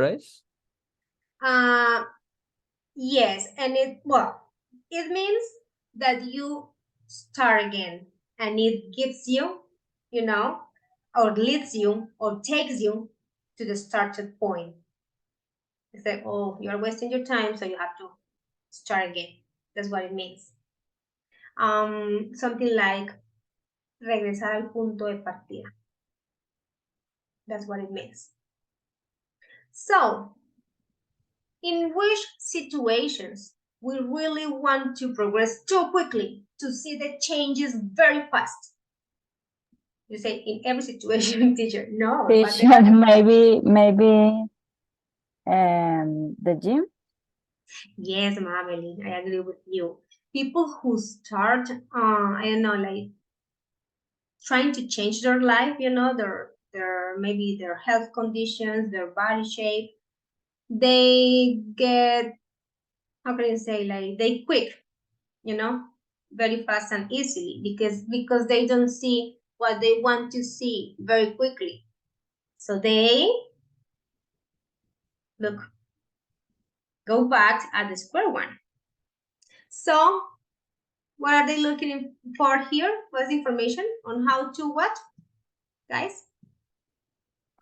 [SPEAKER 1] Yes, and it means that you start again, and it gives you, or leads you or takes you to the started point. It's like, oh, you're wasting your time, so you have to start again. That's what it means. Something like regresar al punto de partida. That's what it means. So, in which situations we really want to progress too quickly to see the changes very fast? You say in every situation, teacher. No,
[SPEAKER 10] teacher, maybe the gym.
[SPEAKER 1] Yes, Mabeline, I agree with you. People who start, I don't know, like trying to change their life, their maybe their health conditions, their body shape, they get, how can I say, like they quick, very fast and easily because they don't see what they want to see very quickly. So they go back at the square one. So what are they looking for here? What's information on how to what, guys?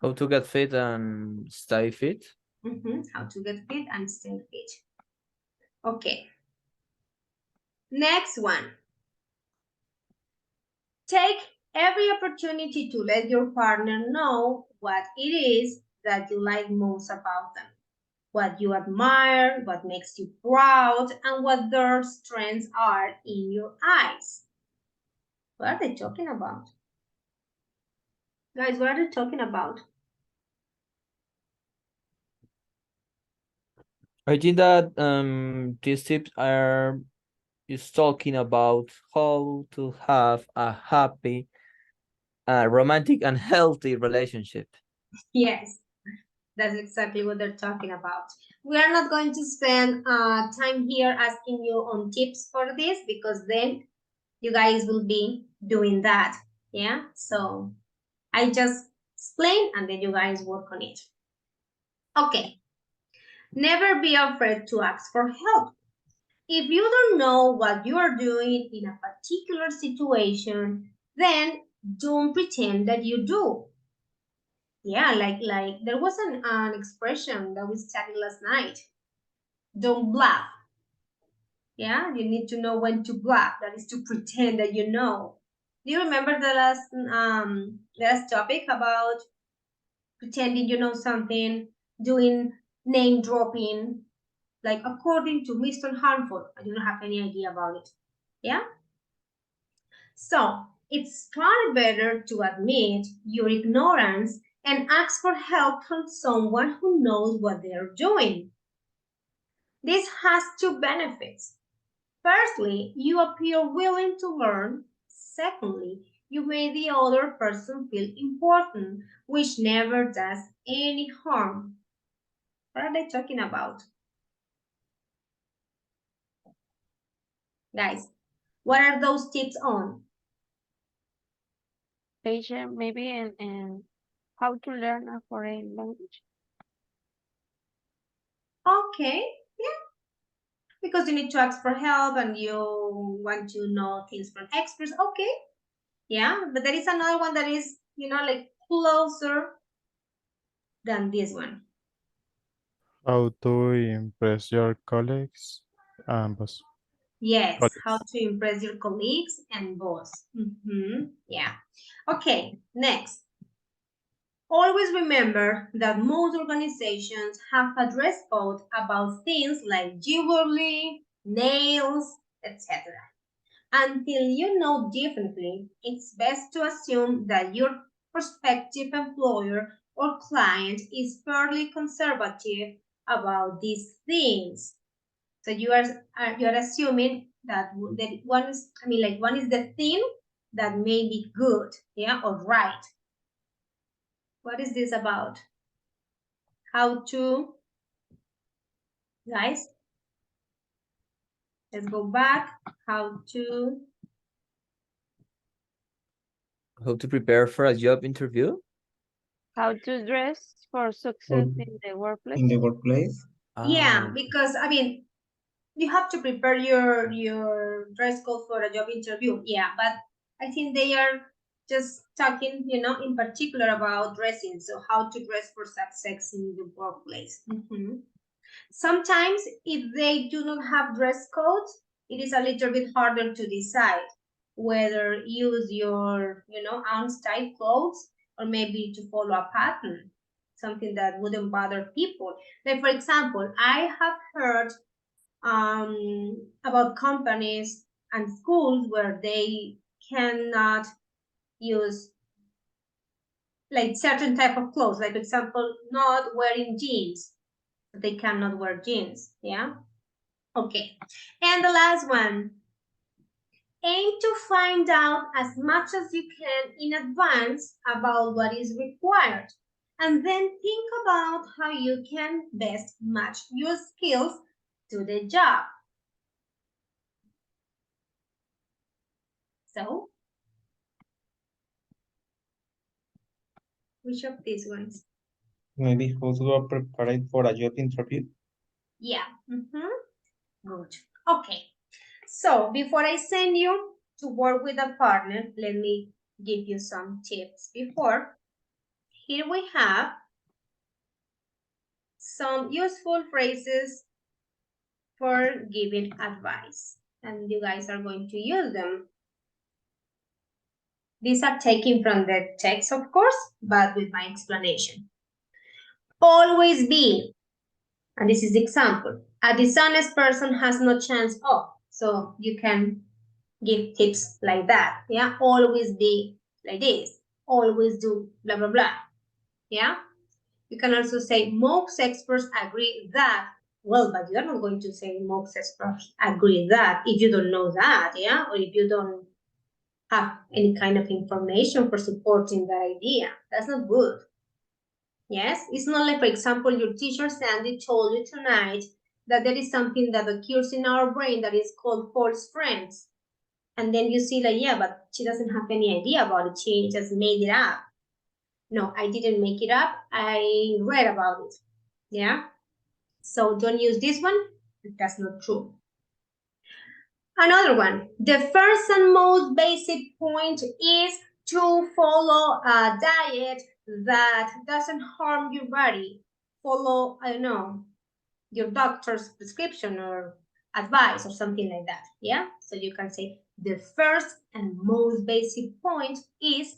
[SPEAKER 2] How to get fit and stay fit?
[SPEAKER 1] How to get fit and stay fit. Okay. Next one. Take every opportunity to let your partner know what it is that you like most about them, what you admire, what makes you proud, and what their strengths are in your eyes. What are they talking about? Guys, what are they talking about?
[SPEAKER 2] I think that these tips is talking about how to have a happy, romantic and healthy relationship.
[SPEAKER 1] Yes, that's exactly what they're talking about. We are not going to spend time here asking you on tips for this because then you guys will be doing that. Yeah, so I just explain and then you guys work on it. Okay, never be afraid to ask for help. If you don't know what you are doing in a particular situation, then don't pretend that you do. Yeah, like there was an expression that we studied last night. Don't bluff. Yeah, you need to know when to bluff. That is to pretend that you know. Do you remember the last topic about pretending you know something, doing name dropping, like according to Mr. Harmful? I do not have any idea about it. Yeah? So it's far better to admit your ignorance and ask for help from someone who knows what they're doing. This has two benefits. Firstly, you appear willing to learn. Secondly, you make the other person feel important, which never does any harm. What are they talking about? Guys, what are those tips on?
[SPEAKER 8] Patient maybe and how to learn a foreign language.
[SPEAKER 1] Okay, yeah. Because you need to ask for help and you want to know things from experts. Okay, yeah. But there is another one that is, like closer than this one.
[SPEAKER 5] How to impress your colleagues and boss.
[SPEAKER 1] Yes, how
[SPEAKER 5] Colleagues.
[SPEAKER 1] to impress your colleagues and boss. Yeah. Okay, next. Always remember that most organizations have a dress code about things like jewelry, nails, etc. Until you know differently, it's best to assume that your prospective employer or client is fairly conservative about these things. So you are assuming that one is, one is the thing that may be good, yeah, or right. What is this about? How to, guys? Let's go back. How to
[SPEAKER 2] prepare for a job interview?
[SPEAKER 8] How to dress for success in the workplace.
[SPEAKER 7] In the workplace?
[SPEAKER 1] Yeah,
[SPEAKER 2] Ah,
[SPEAKER 1] because you have to prepare your dress code for a job interview. Yeah, but I think they are just talking, in particular about dressing. So how to dress for success in the workplace. Sometimes if they do not have dress codes, it is a little bit harder to decide whether use your, own style clothes or maybe to follow a pattern, something that wouldn't bother people. Like, for example, I have heard about companies and schools where they cannot use like certain type of clothes, like for example, not wearing jeans. They cannot wear jeans. Yeah. Okay. And the last one, aim to find out as much as you can in advance about what is required. And then think about how you can best match your skills to the job. So, which of these ones?
[SPEAKER 7] Maybe how to prepare for a job interview?
[SPEAKER 1] Yeah. Good. Okay. So before I send you to work with a partner, let me give you some tips before. Here we have some useful phrases for giving advice, and you guys are going to use them. These are taken from the text, of course, but with my explanation. Always be, and this is the example, a dishonest person has no chance of. So you can give tips like that. Yeah, always be like this. Always do blah blah blah. Yeah. You can also say most experts agree that. Well, but you're not going to say most experts agree that if you don't know that, yeah, or if you don't have any kind of information for supporting that idea. That's not good. Yes, it's not like, for example, your teacher Sandy told you tonight that there is something that occurs in our brain that is called false friends. And then you see like, yeah, but she doesn't have any idea about it. She just made it up. No, I didn't make it up. I read about it. Yeah. So don't use this one. That's not true. Another one, the first and most basic point is to follow a diet that doesn't harm your body. Follow, I don't know, your doctor's prescription or advice or something like that, yeah? So you can say the first and most basic point is,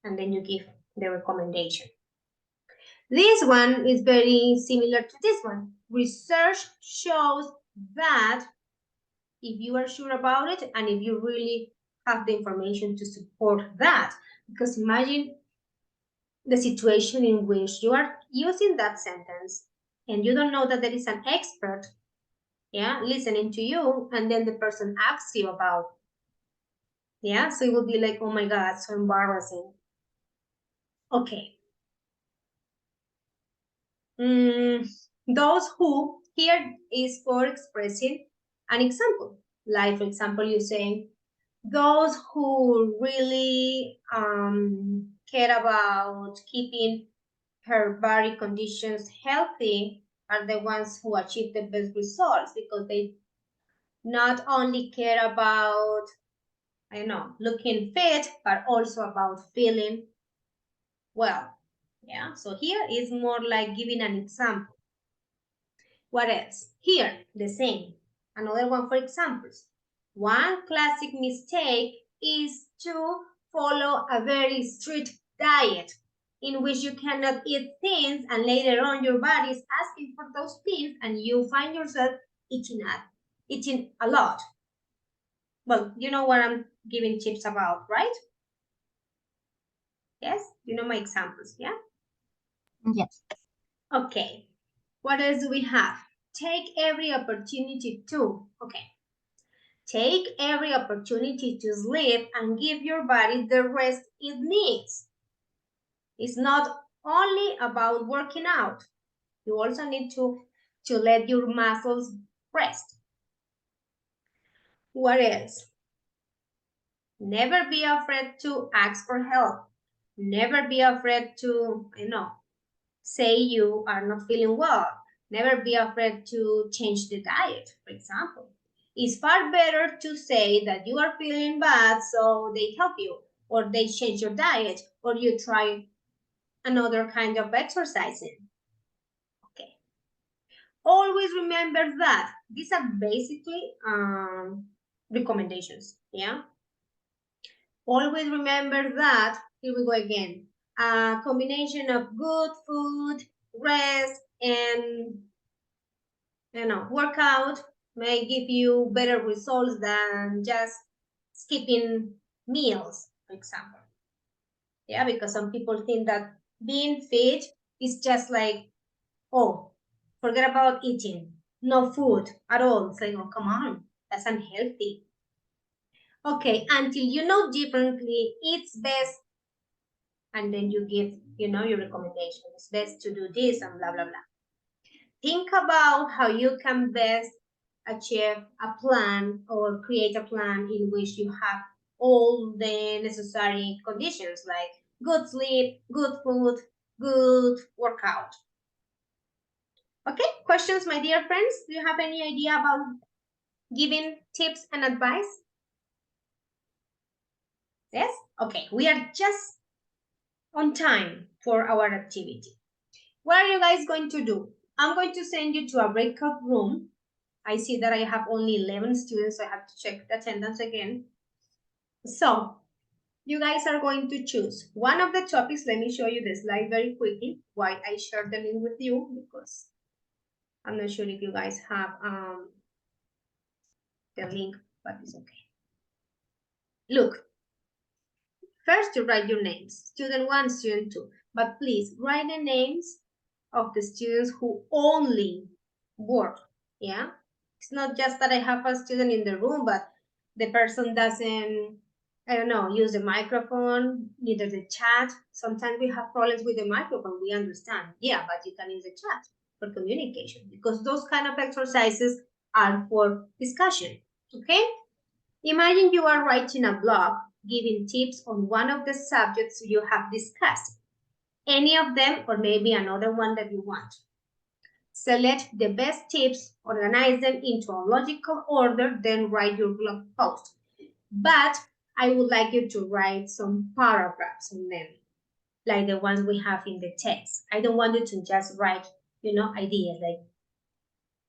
[SPEAKER 1] and then you give the recommendation. This one is very similar to this one. Research shows that if you are sure about it and if you really have the information to support that, because imagine the situation in which you are using that sentence and you don't know that there is an expert, yeah, listening to you, and then the person asks you about, yeah, so it will be like, oh my God, so embarrassing. Okay. Those who here is for expressing an example. Like, for example, you say, those who really care about keeping her body conditions healthy are the ones who achieve the best results because they not only care about, I don't know, looking fit, but also about feeling well. Yeah, so here is more like giving an example. What else? Here, the same. Another one for examples. One classic mistake is to follow a very strict diet in which you cannot eat things and later on your body is asking for those things and you find yourself eating a lot. Well, you know what I'm giving tips about, right? Yes, you know my examples, yeah?
[SPEAKER 3] Yes.
[SPEAKER 1] Okay, what else do we have? Take every opportunity to, okay. Take every opportunity to sleep and give your body the rest it needs. It's not only about working out. You also need to let your muscles rest. What else? Never be afraid to ask for help. Never be afraid to, say you are not feeling well. Never be afraid to change the diet, for example. It's far better to say that you are feeling bad, so they help you, or they change your diet, or you try another kind of exercising. Okay. Always remember that these are basically recommendations, yeah? Always remember that, here we go again, a combination of good food, rest, and workout may give you better results than just skipping meals, for example. Yeah, because some people think that being fit is just like, oh, forget about eating, no food at all. It's like, oh, come on, that's unhealthy. Okay, until you know differently, it's best, and then you give, your recommendation. It's best to do this and blah, blah, blah. Think about how you can best achieve a plan or create a plan in which you have all the necessary conditions like good sleep, good food, good workout. Okay, questions, my dear friends? Do you have any idea about giving tips and advice? Yes? Okay, we are just on time for our activity. What are you guys going to do? I'm going to send you to a breakout room. I see that I have only 11 students, so I have to check the attendance again. So, you guys are going to choose one of the topics. Let me show you the slide very quickly while I share the link with you, because I'm not sure if you guys have the link, but it's okay. Look, first you write your names, student 1, student 2, but please write the names of the students who only work, yeah? It's not just that I have a student in the room, but the person doesn't, I don't know, use the microphone, neither the chat. Sometimes we have problems with the microphone, we understand. Yeah, but you can use the chat for communication because those kind of exercises are for discussion, okay? Imagine you are writing a blog giving tips on one of the subjects you have discussed. Any of them or maybe another one that you want. Select the best tips, organize them into a logical order, then write your blog post. But I would like you to write some paragraphs on them, like the ones we have in the text. I don't want you to just write, ideas like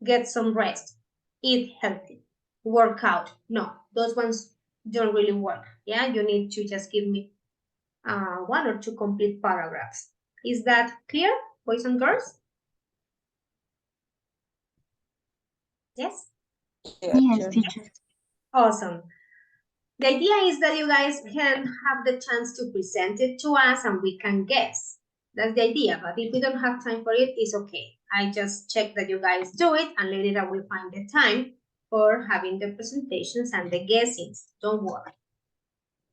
[SPEAKER 1] get some rest, eat healthy, work out. No, those ones don't really work. Yeah, you need to just give me one or two complete paragraphs. Is that clear, boys and girls? Yes?
[SPEAKER 3] Yes, teacher.
[SPEAKER 1] Awesome. The idea is that you guys can have the chance to present it to us and we can guess. That's the idea, but if we don't have time for it, it's okay. I just check that you guys do it and later I will find the time for having the presentations and the guessings. Don't worry.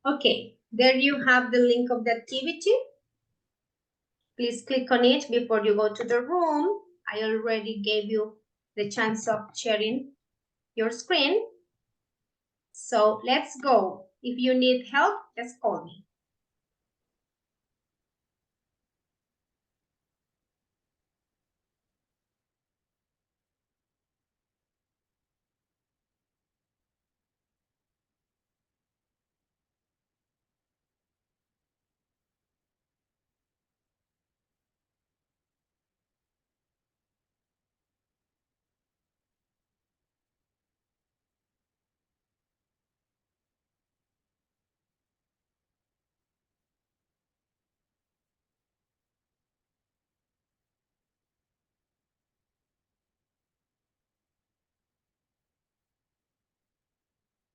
[SPEAKER 1] Okay, there you have the link of the activity. Please click on it before you go to the room. I already gave you the chance of sharing your screen. So let's go. If you need help, just call me.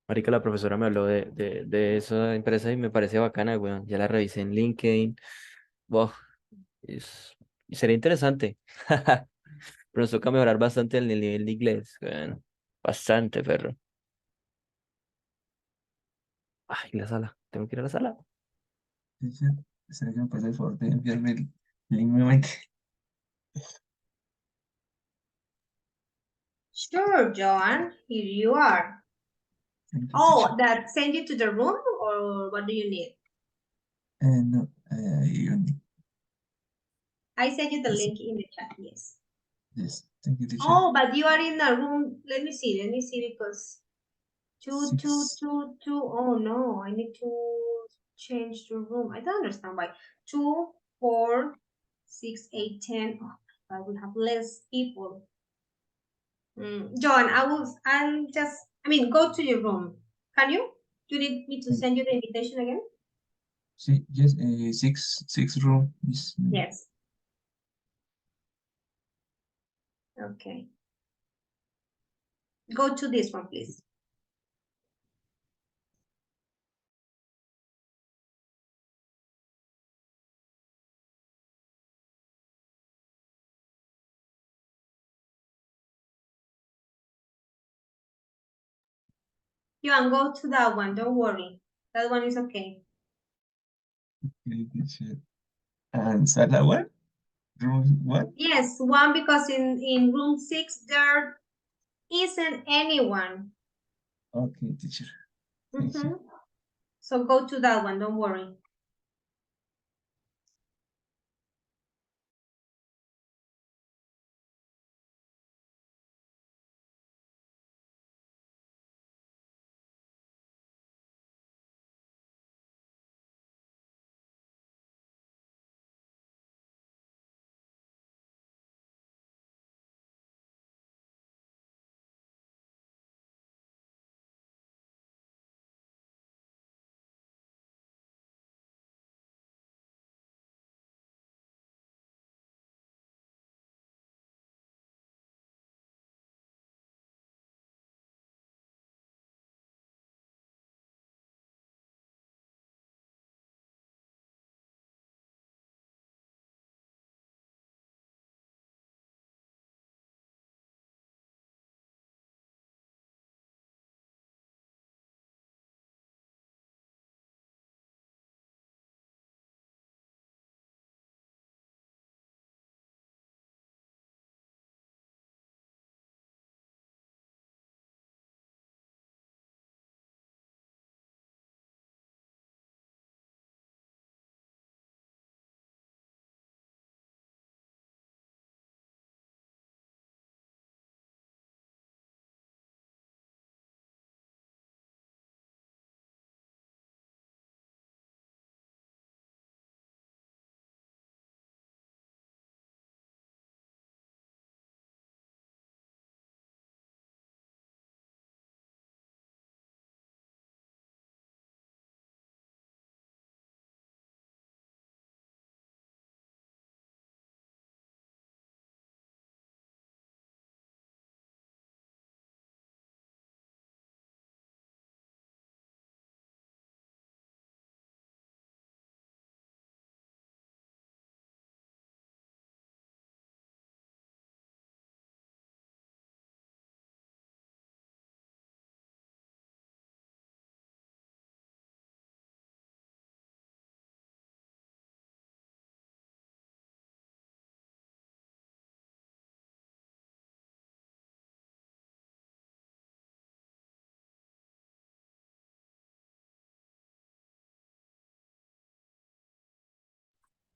[SPEAKER 2] Marica, la profesora me habló de esa empresa y me parece bacana, weón. Ya la revisé en LinkedIn. Wow, es, y sería interesante. Pero nos toca mejorar bastante el nivel de inglés, weón. Bastante, perro. Ay, la sala. Tengo que ir a la sala.
[SPEAKER 7] Teacher, ¿será que me puede el favor de enviarme el link nuevamente?
[SPEAKER 1] Sure, Joan, here you are.
[SPEAKER 7] Thank you,
[SPEAKER 1] Oh,
[SPEAKER 7] teacher.
[SPEAKER 1] that send you to the room or what do you need?
[SPEAKER 7] No,
[SPEAKER 1] I sent you the
[SPEAKER 7] yes,
[SPEAKER 1] link in the chat, yes.
[SPEAKER 7] yes, thank you, teacher.
[SPEAKER 1] Oh, but you are in a room. Let me see because two, two,
[SPEAKER 7] Six.
[SPEAKER 1] two, two. Oh no, I need to change the room. I don't understand why. 2, 4, 6, 8, 10. Oh, I will have less people. John, go to your room. Can you? Do you need me to send you the invitation again?
[SPEAKER 7] Sí, yes, six room is.
[SPEAKER 1] Yes. Okay. Go to this one, please. Joan, go to that one. Don't worry. That one is okay.
[SPEAKER 7] Okay, teacher. And Sala one? Room one?
[SPEAKER 1] Yes, one because in room 6 there isn't anyone.
[SPEAKER 7] Okay, teacher. Thank you.
[SPEAKER 1] So go to that one. Don't worry.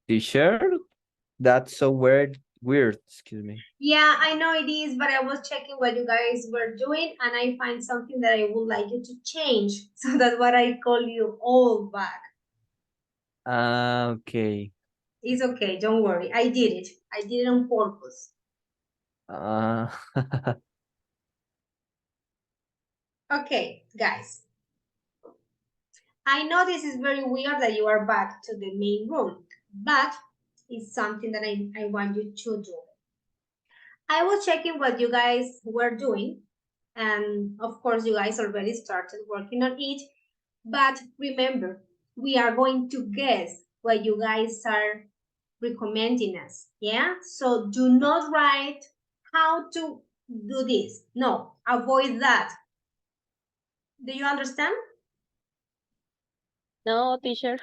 [SPEAKER 2] Teacher, that's so weird, excuse me.
[SPEAKER 1] Yeah, I know it is, but I was checking what you guys were doing and I find something that I would like you to change. So that's what I call you all back.
[SPEAKER 2] Okay.
[SPEAKER 1] It's okay, don't worry. I did it. I did it on purpose.
[SPEAKER 2] Uh,
[SPEAKER 1] Okay, guys. I know this is very weird that you are back to the main room, but it's something that I want you to do. I was checking what you guys were doing, and of course, you guys already started working on it. But remember, we are going to guess what you guys are recommending us. Yeah? So do not write how to do this. No, avoid that. Do you understand?
[SPEAKER 8] No, teacher.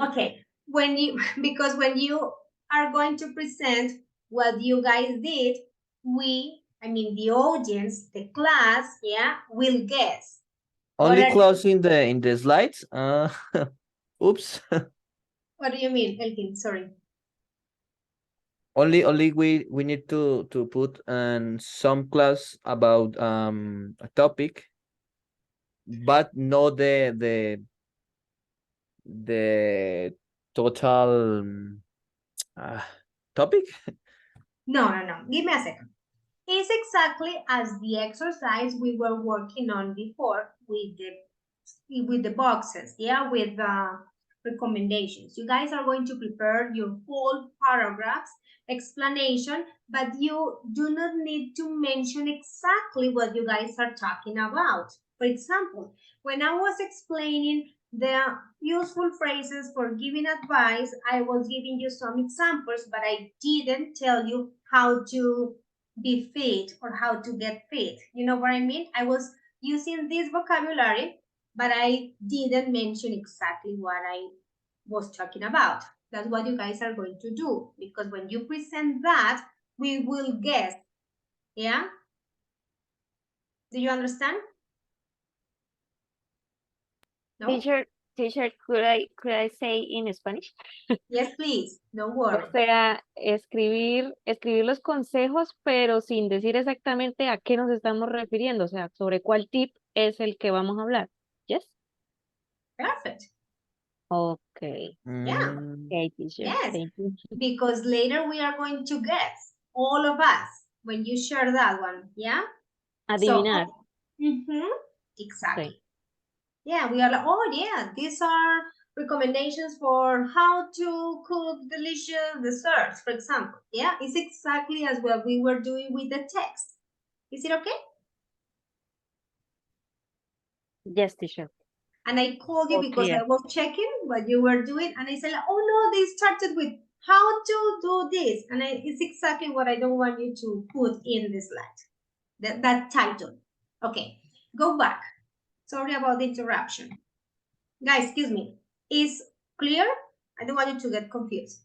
[SPEAKER 1] Okay. When you because when you are going to present what you guys did, I mean the audience, the class, yeah, will guess.
[SPEAKER 2] only close in the slides. Oops.
[SPEAKER 1] What do you mean, Elkin? Sorry.
[SPEAKER 2] Only we need to put some class about a topic, but not the total uh, topic.
[SPEAKER 1] No, no, no. Give me a second. It's exactly as the exercise we were working on before with the boxes, yeah, with recommendations. You guys are going to prepare your full paragraphs, explanation, but you do not need to mention exactly what you guys are talking about. For example, when I was explaining the useful phrases for giving advice, I was giving you some examples, but I didn't tell you how to be fit or how to get fit. You know what I mean? I was using this vocabulary, but I didn't mention exactly what I was talking about. That's what you guys are going to do, because when you present that, we will guess. Yeah? Do you understand? No?
[SPEAKER 8] Teacher, could I say in Spanish?
[SPEAKER 1] Yes, please. Don't
[SPEAKER 8] O
[SPEAKER 1] worry.
[SPEAKER 8] sea, escribir los consejos, pero sin decir exactamente a qué nos estamos refiriendo, o sea, sobre cuál tip es el que vamos a hablar. Yes?
[SPEAKER 1] Perfect.
[SPEAKER 8] Okay.
[SPEAKER 1] Yeah.
[SPEAKER 8] Okay, teacher.
[SPEAKER 1] Yes.
[SPEAKER 8] Thank you.
[SPEAKER 1] Because later we are going to guess, all of us, when you share that one. Yeah? So,
[SPEAKER 8] Adivinar.
[SPEAKER 1] exactly.
[SPEAKER 8] Okay.
[SPEAKER 1] Yeah, we are like, oh yeah, these are recommendations for how to cook delicious desserts, for example. Yeah, it's exactly as what we were doing with the text. Is it okay?
[SPEAKER 8] Yes, teacher.
[SPEAKER 1] And I called you
[SPEAKER 8] All
[SPEAKER 1] because
[SPEAKER 8] clear.
[SPEAKER 1] I was checking what you were doing, and I said, like, oh no, they started with how to do this, and it's exactly what I don't want you to put in the slide. That title. Okay, go back. Sorry about the interruption. Guys, excuse me. Is clear? I don't want you to get confused.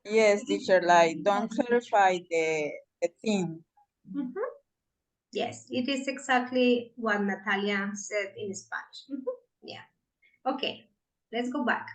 [SPEAKER 4] Yes, teacher, like don't clarify the theme.
[SPEAKER 1] Yes, it is exactly what Natalia said in Spanish. Yeah. Okay, let's go back.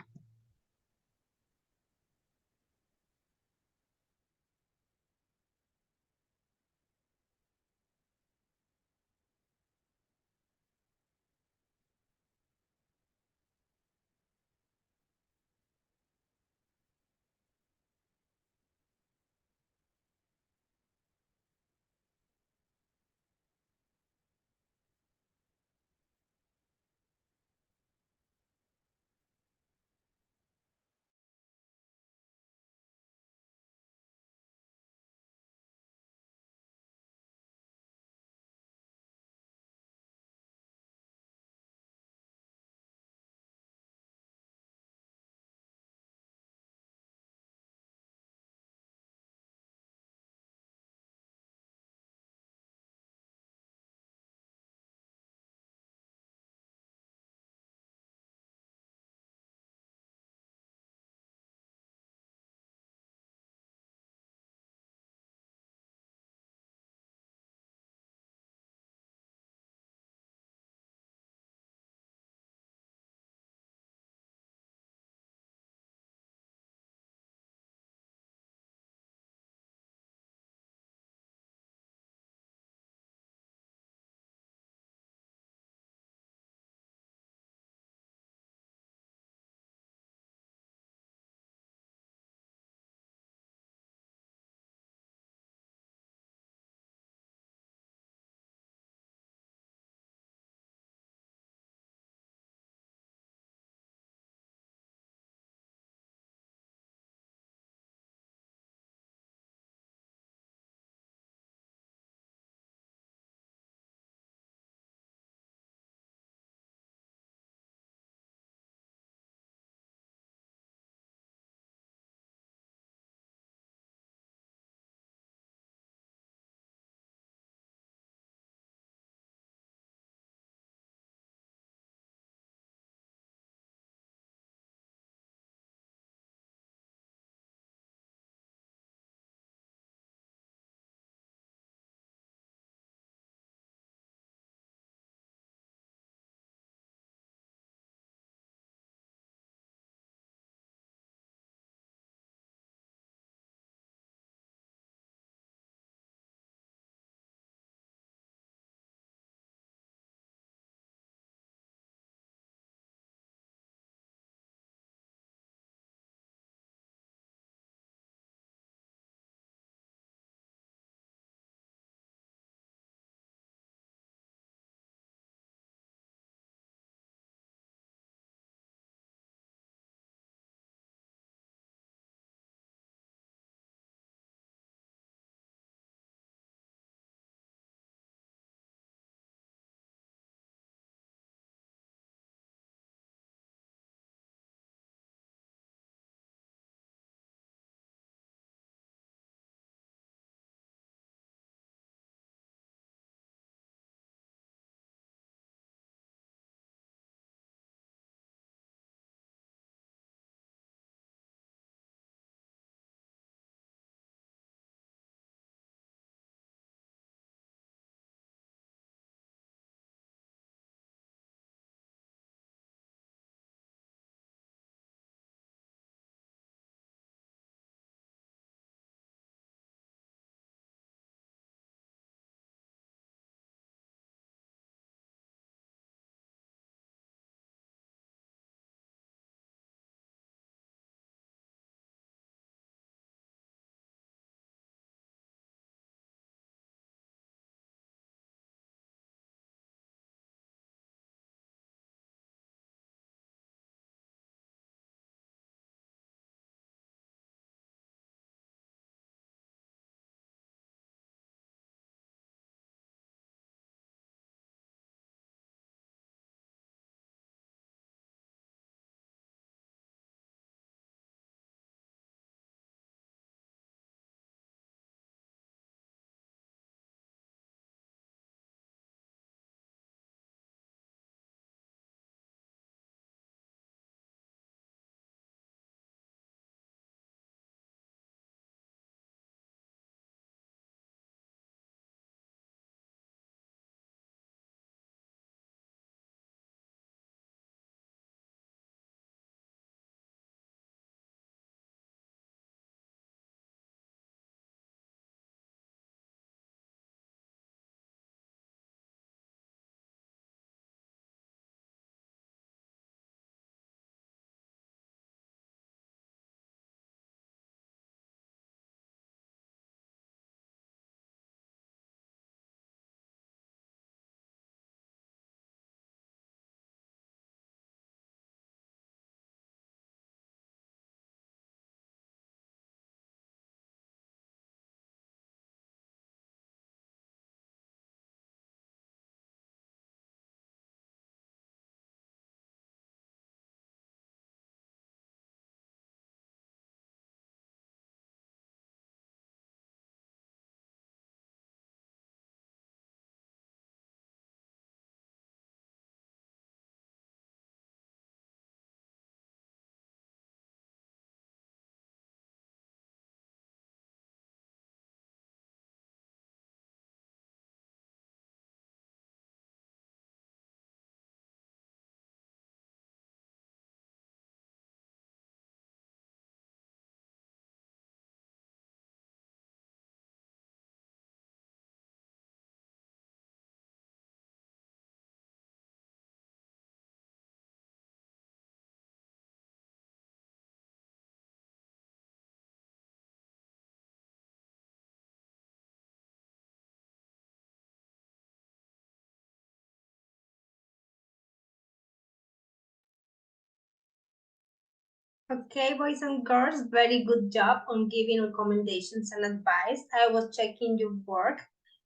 [SPEAKER 1] Okay, boys and girls, very good job on giving recommendations and advice. I was checking your work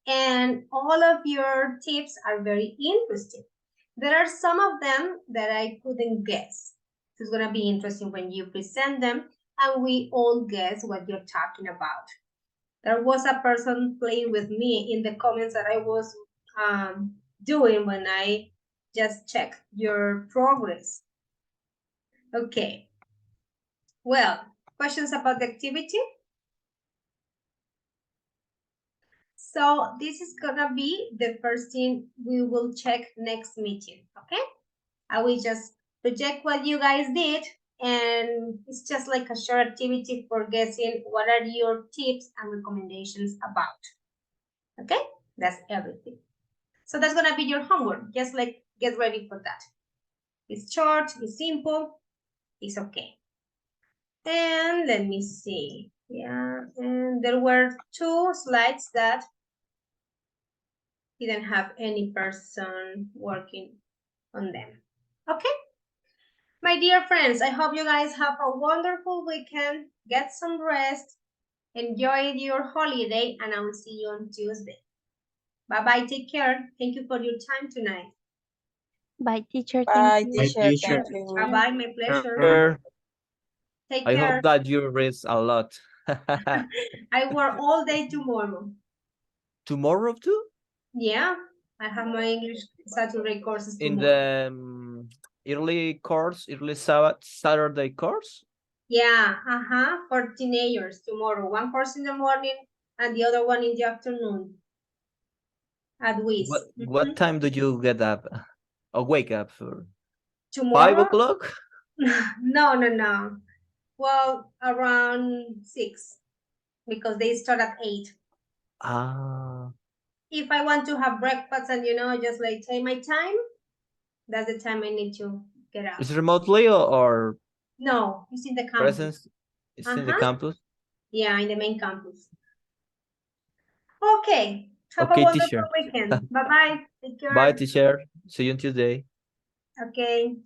[SPEAKER 1] and all of your tips are very interesting. There are some of them that I couldn't guess. It's gonna be interesting when you present them and we all guess what you're talking about. There was a person playing with me in the comments that I was doing when I just checked your progress. Okay. Well, questions about the activity? So this is gonna be the first thing we will check next meeting, okay? I will just project what you guys did and it's just like a short activity for guessing what are your tips and recommendations about, okay? That's everything. So that's gonna be your homework, just like get ready for that. It's short, it's simple, it's okay. And let me see. Yeah, and there were 2 slides that didn't have any person working on them. Okay. My dear friends, I hope you guys have a wonderful weekend. Get some rest. Enjoy your holiday, and I will see you on Tuesday. Bye-bye. Take care. Thank you for your time tonight.
[SPEAKER 3] Bye, teacher.
[SPEAKER 4] Bye,
[SPEAKER 3] Thank you.
[SPEAKER 4] teacher. Thank you.
[SPEAKER 1] Bye-bye. My pleasure. Take
[SPEAKER 2] I
[SPEAKER 1] care.
[SPEAKER 2] hope that you rest a lot.
[SPEAKER 1] I work all day tomorrow.
[SPEAKER 2] Tomorrow too?
[SPEAKER 1] Yeah, I have my English Saturday courses
[SPEAKER 2] In
[SPEAKER 1] tomorrow.
[SPEAKER 2] the early Saturday course?
[SPEAKER 1] Yeah, for teenagers tomorrow. One course in the morning and the other one in the afternoon at WIS.
[SPEAKER 2] What time do you get up or wake up for? 5
[SPEAKER 1] Tomorrow?
[SPEAKER 2] o'clock?
[SPEAKER 1] No. Well, around 6 because they start at 8.
[SPEAKER 2] Ah,
[SPEAKER 1] If I want to have breakfast and just like take my time, that's the time I need to get up.
[SPEAKER 2] is it remotely or
[SPEAKER 1] No, it's in the campus.
[SPEAKER 2] presence? It's in the campus?
[SPEAKER 1] Yeah, in the main campus. Okay. Have a
[SPEAKER 2] Okay,
[SPEAKER 1] wonderful
[SPEAKER 2] teacher.
[SPEAKER 1] weekend. Bye-bye. Take care.
[SPEAKER 2] Bye, teacher. See you on Tuesday.
[SPEAKER 1] Okay.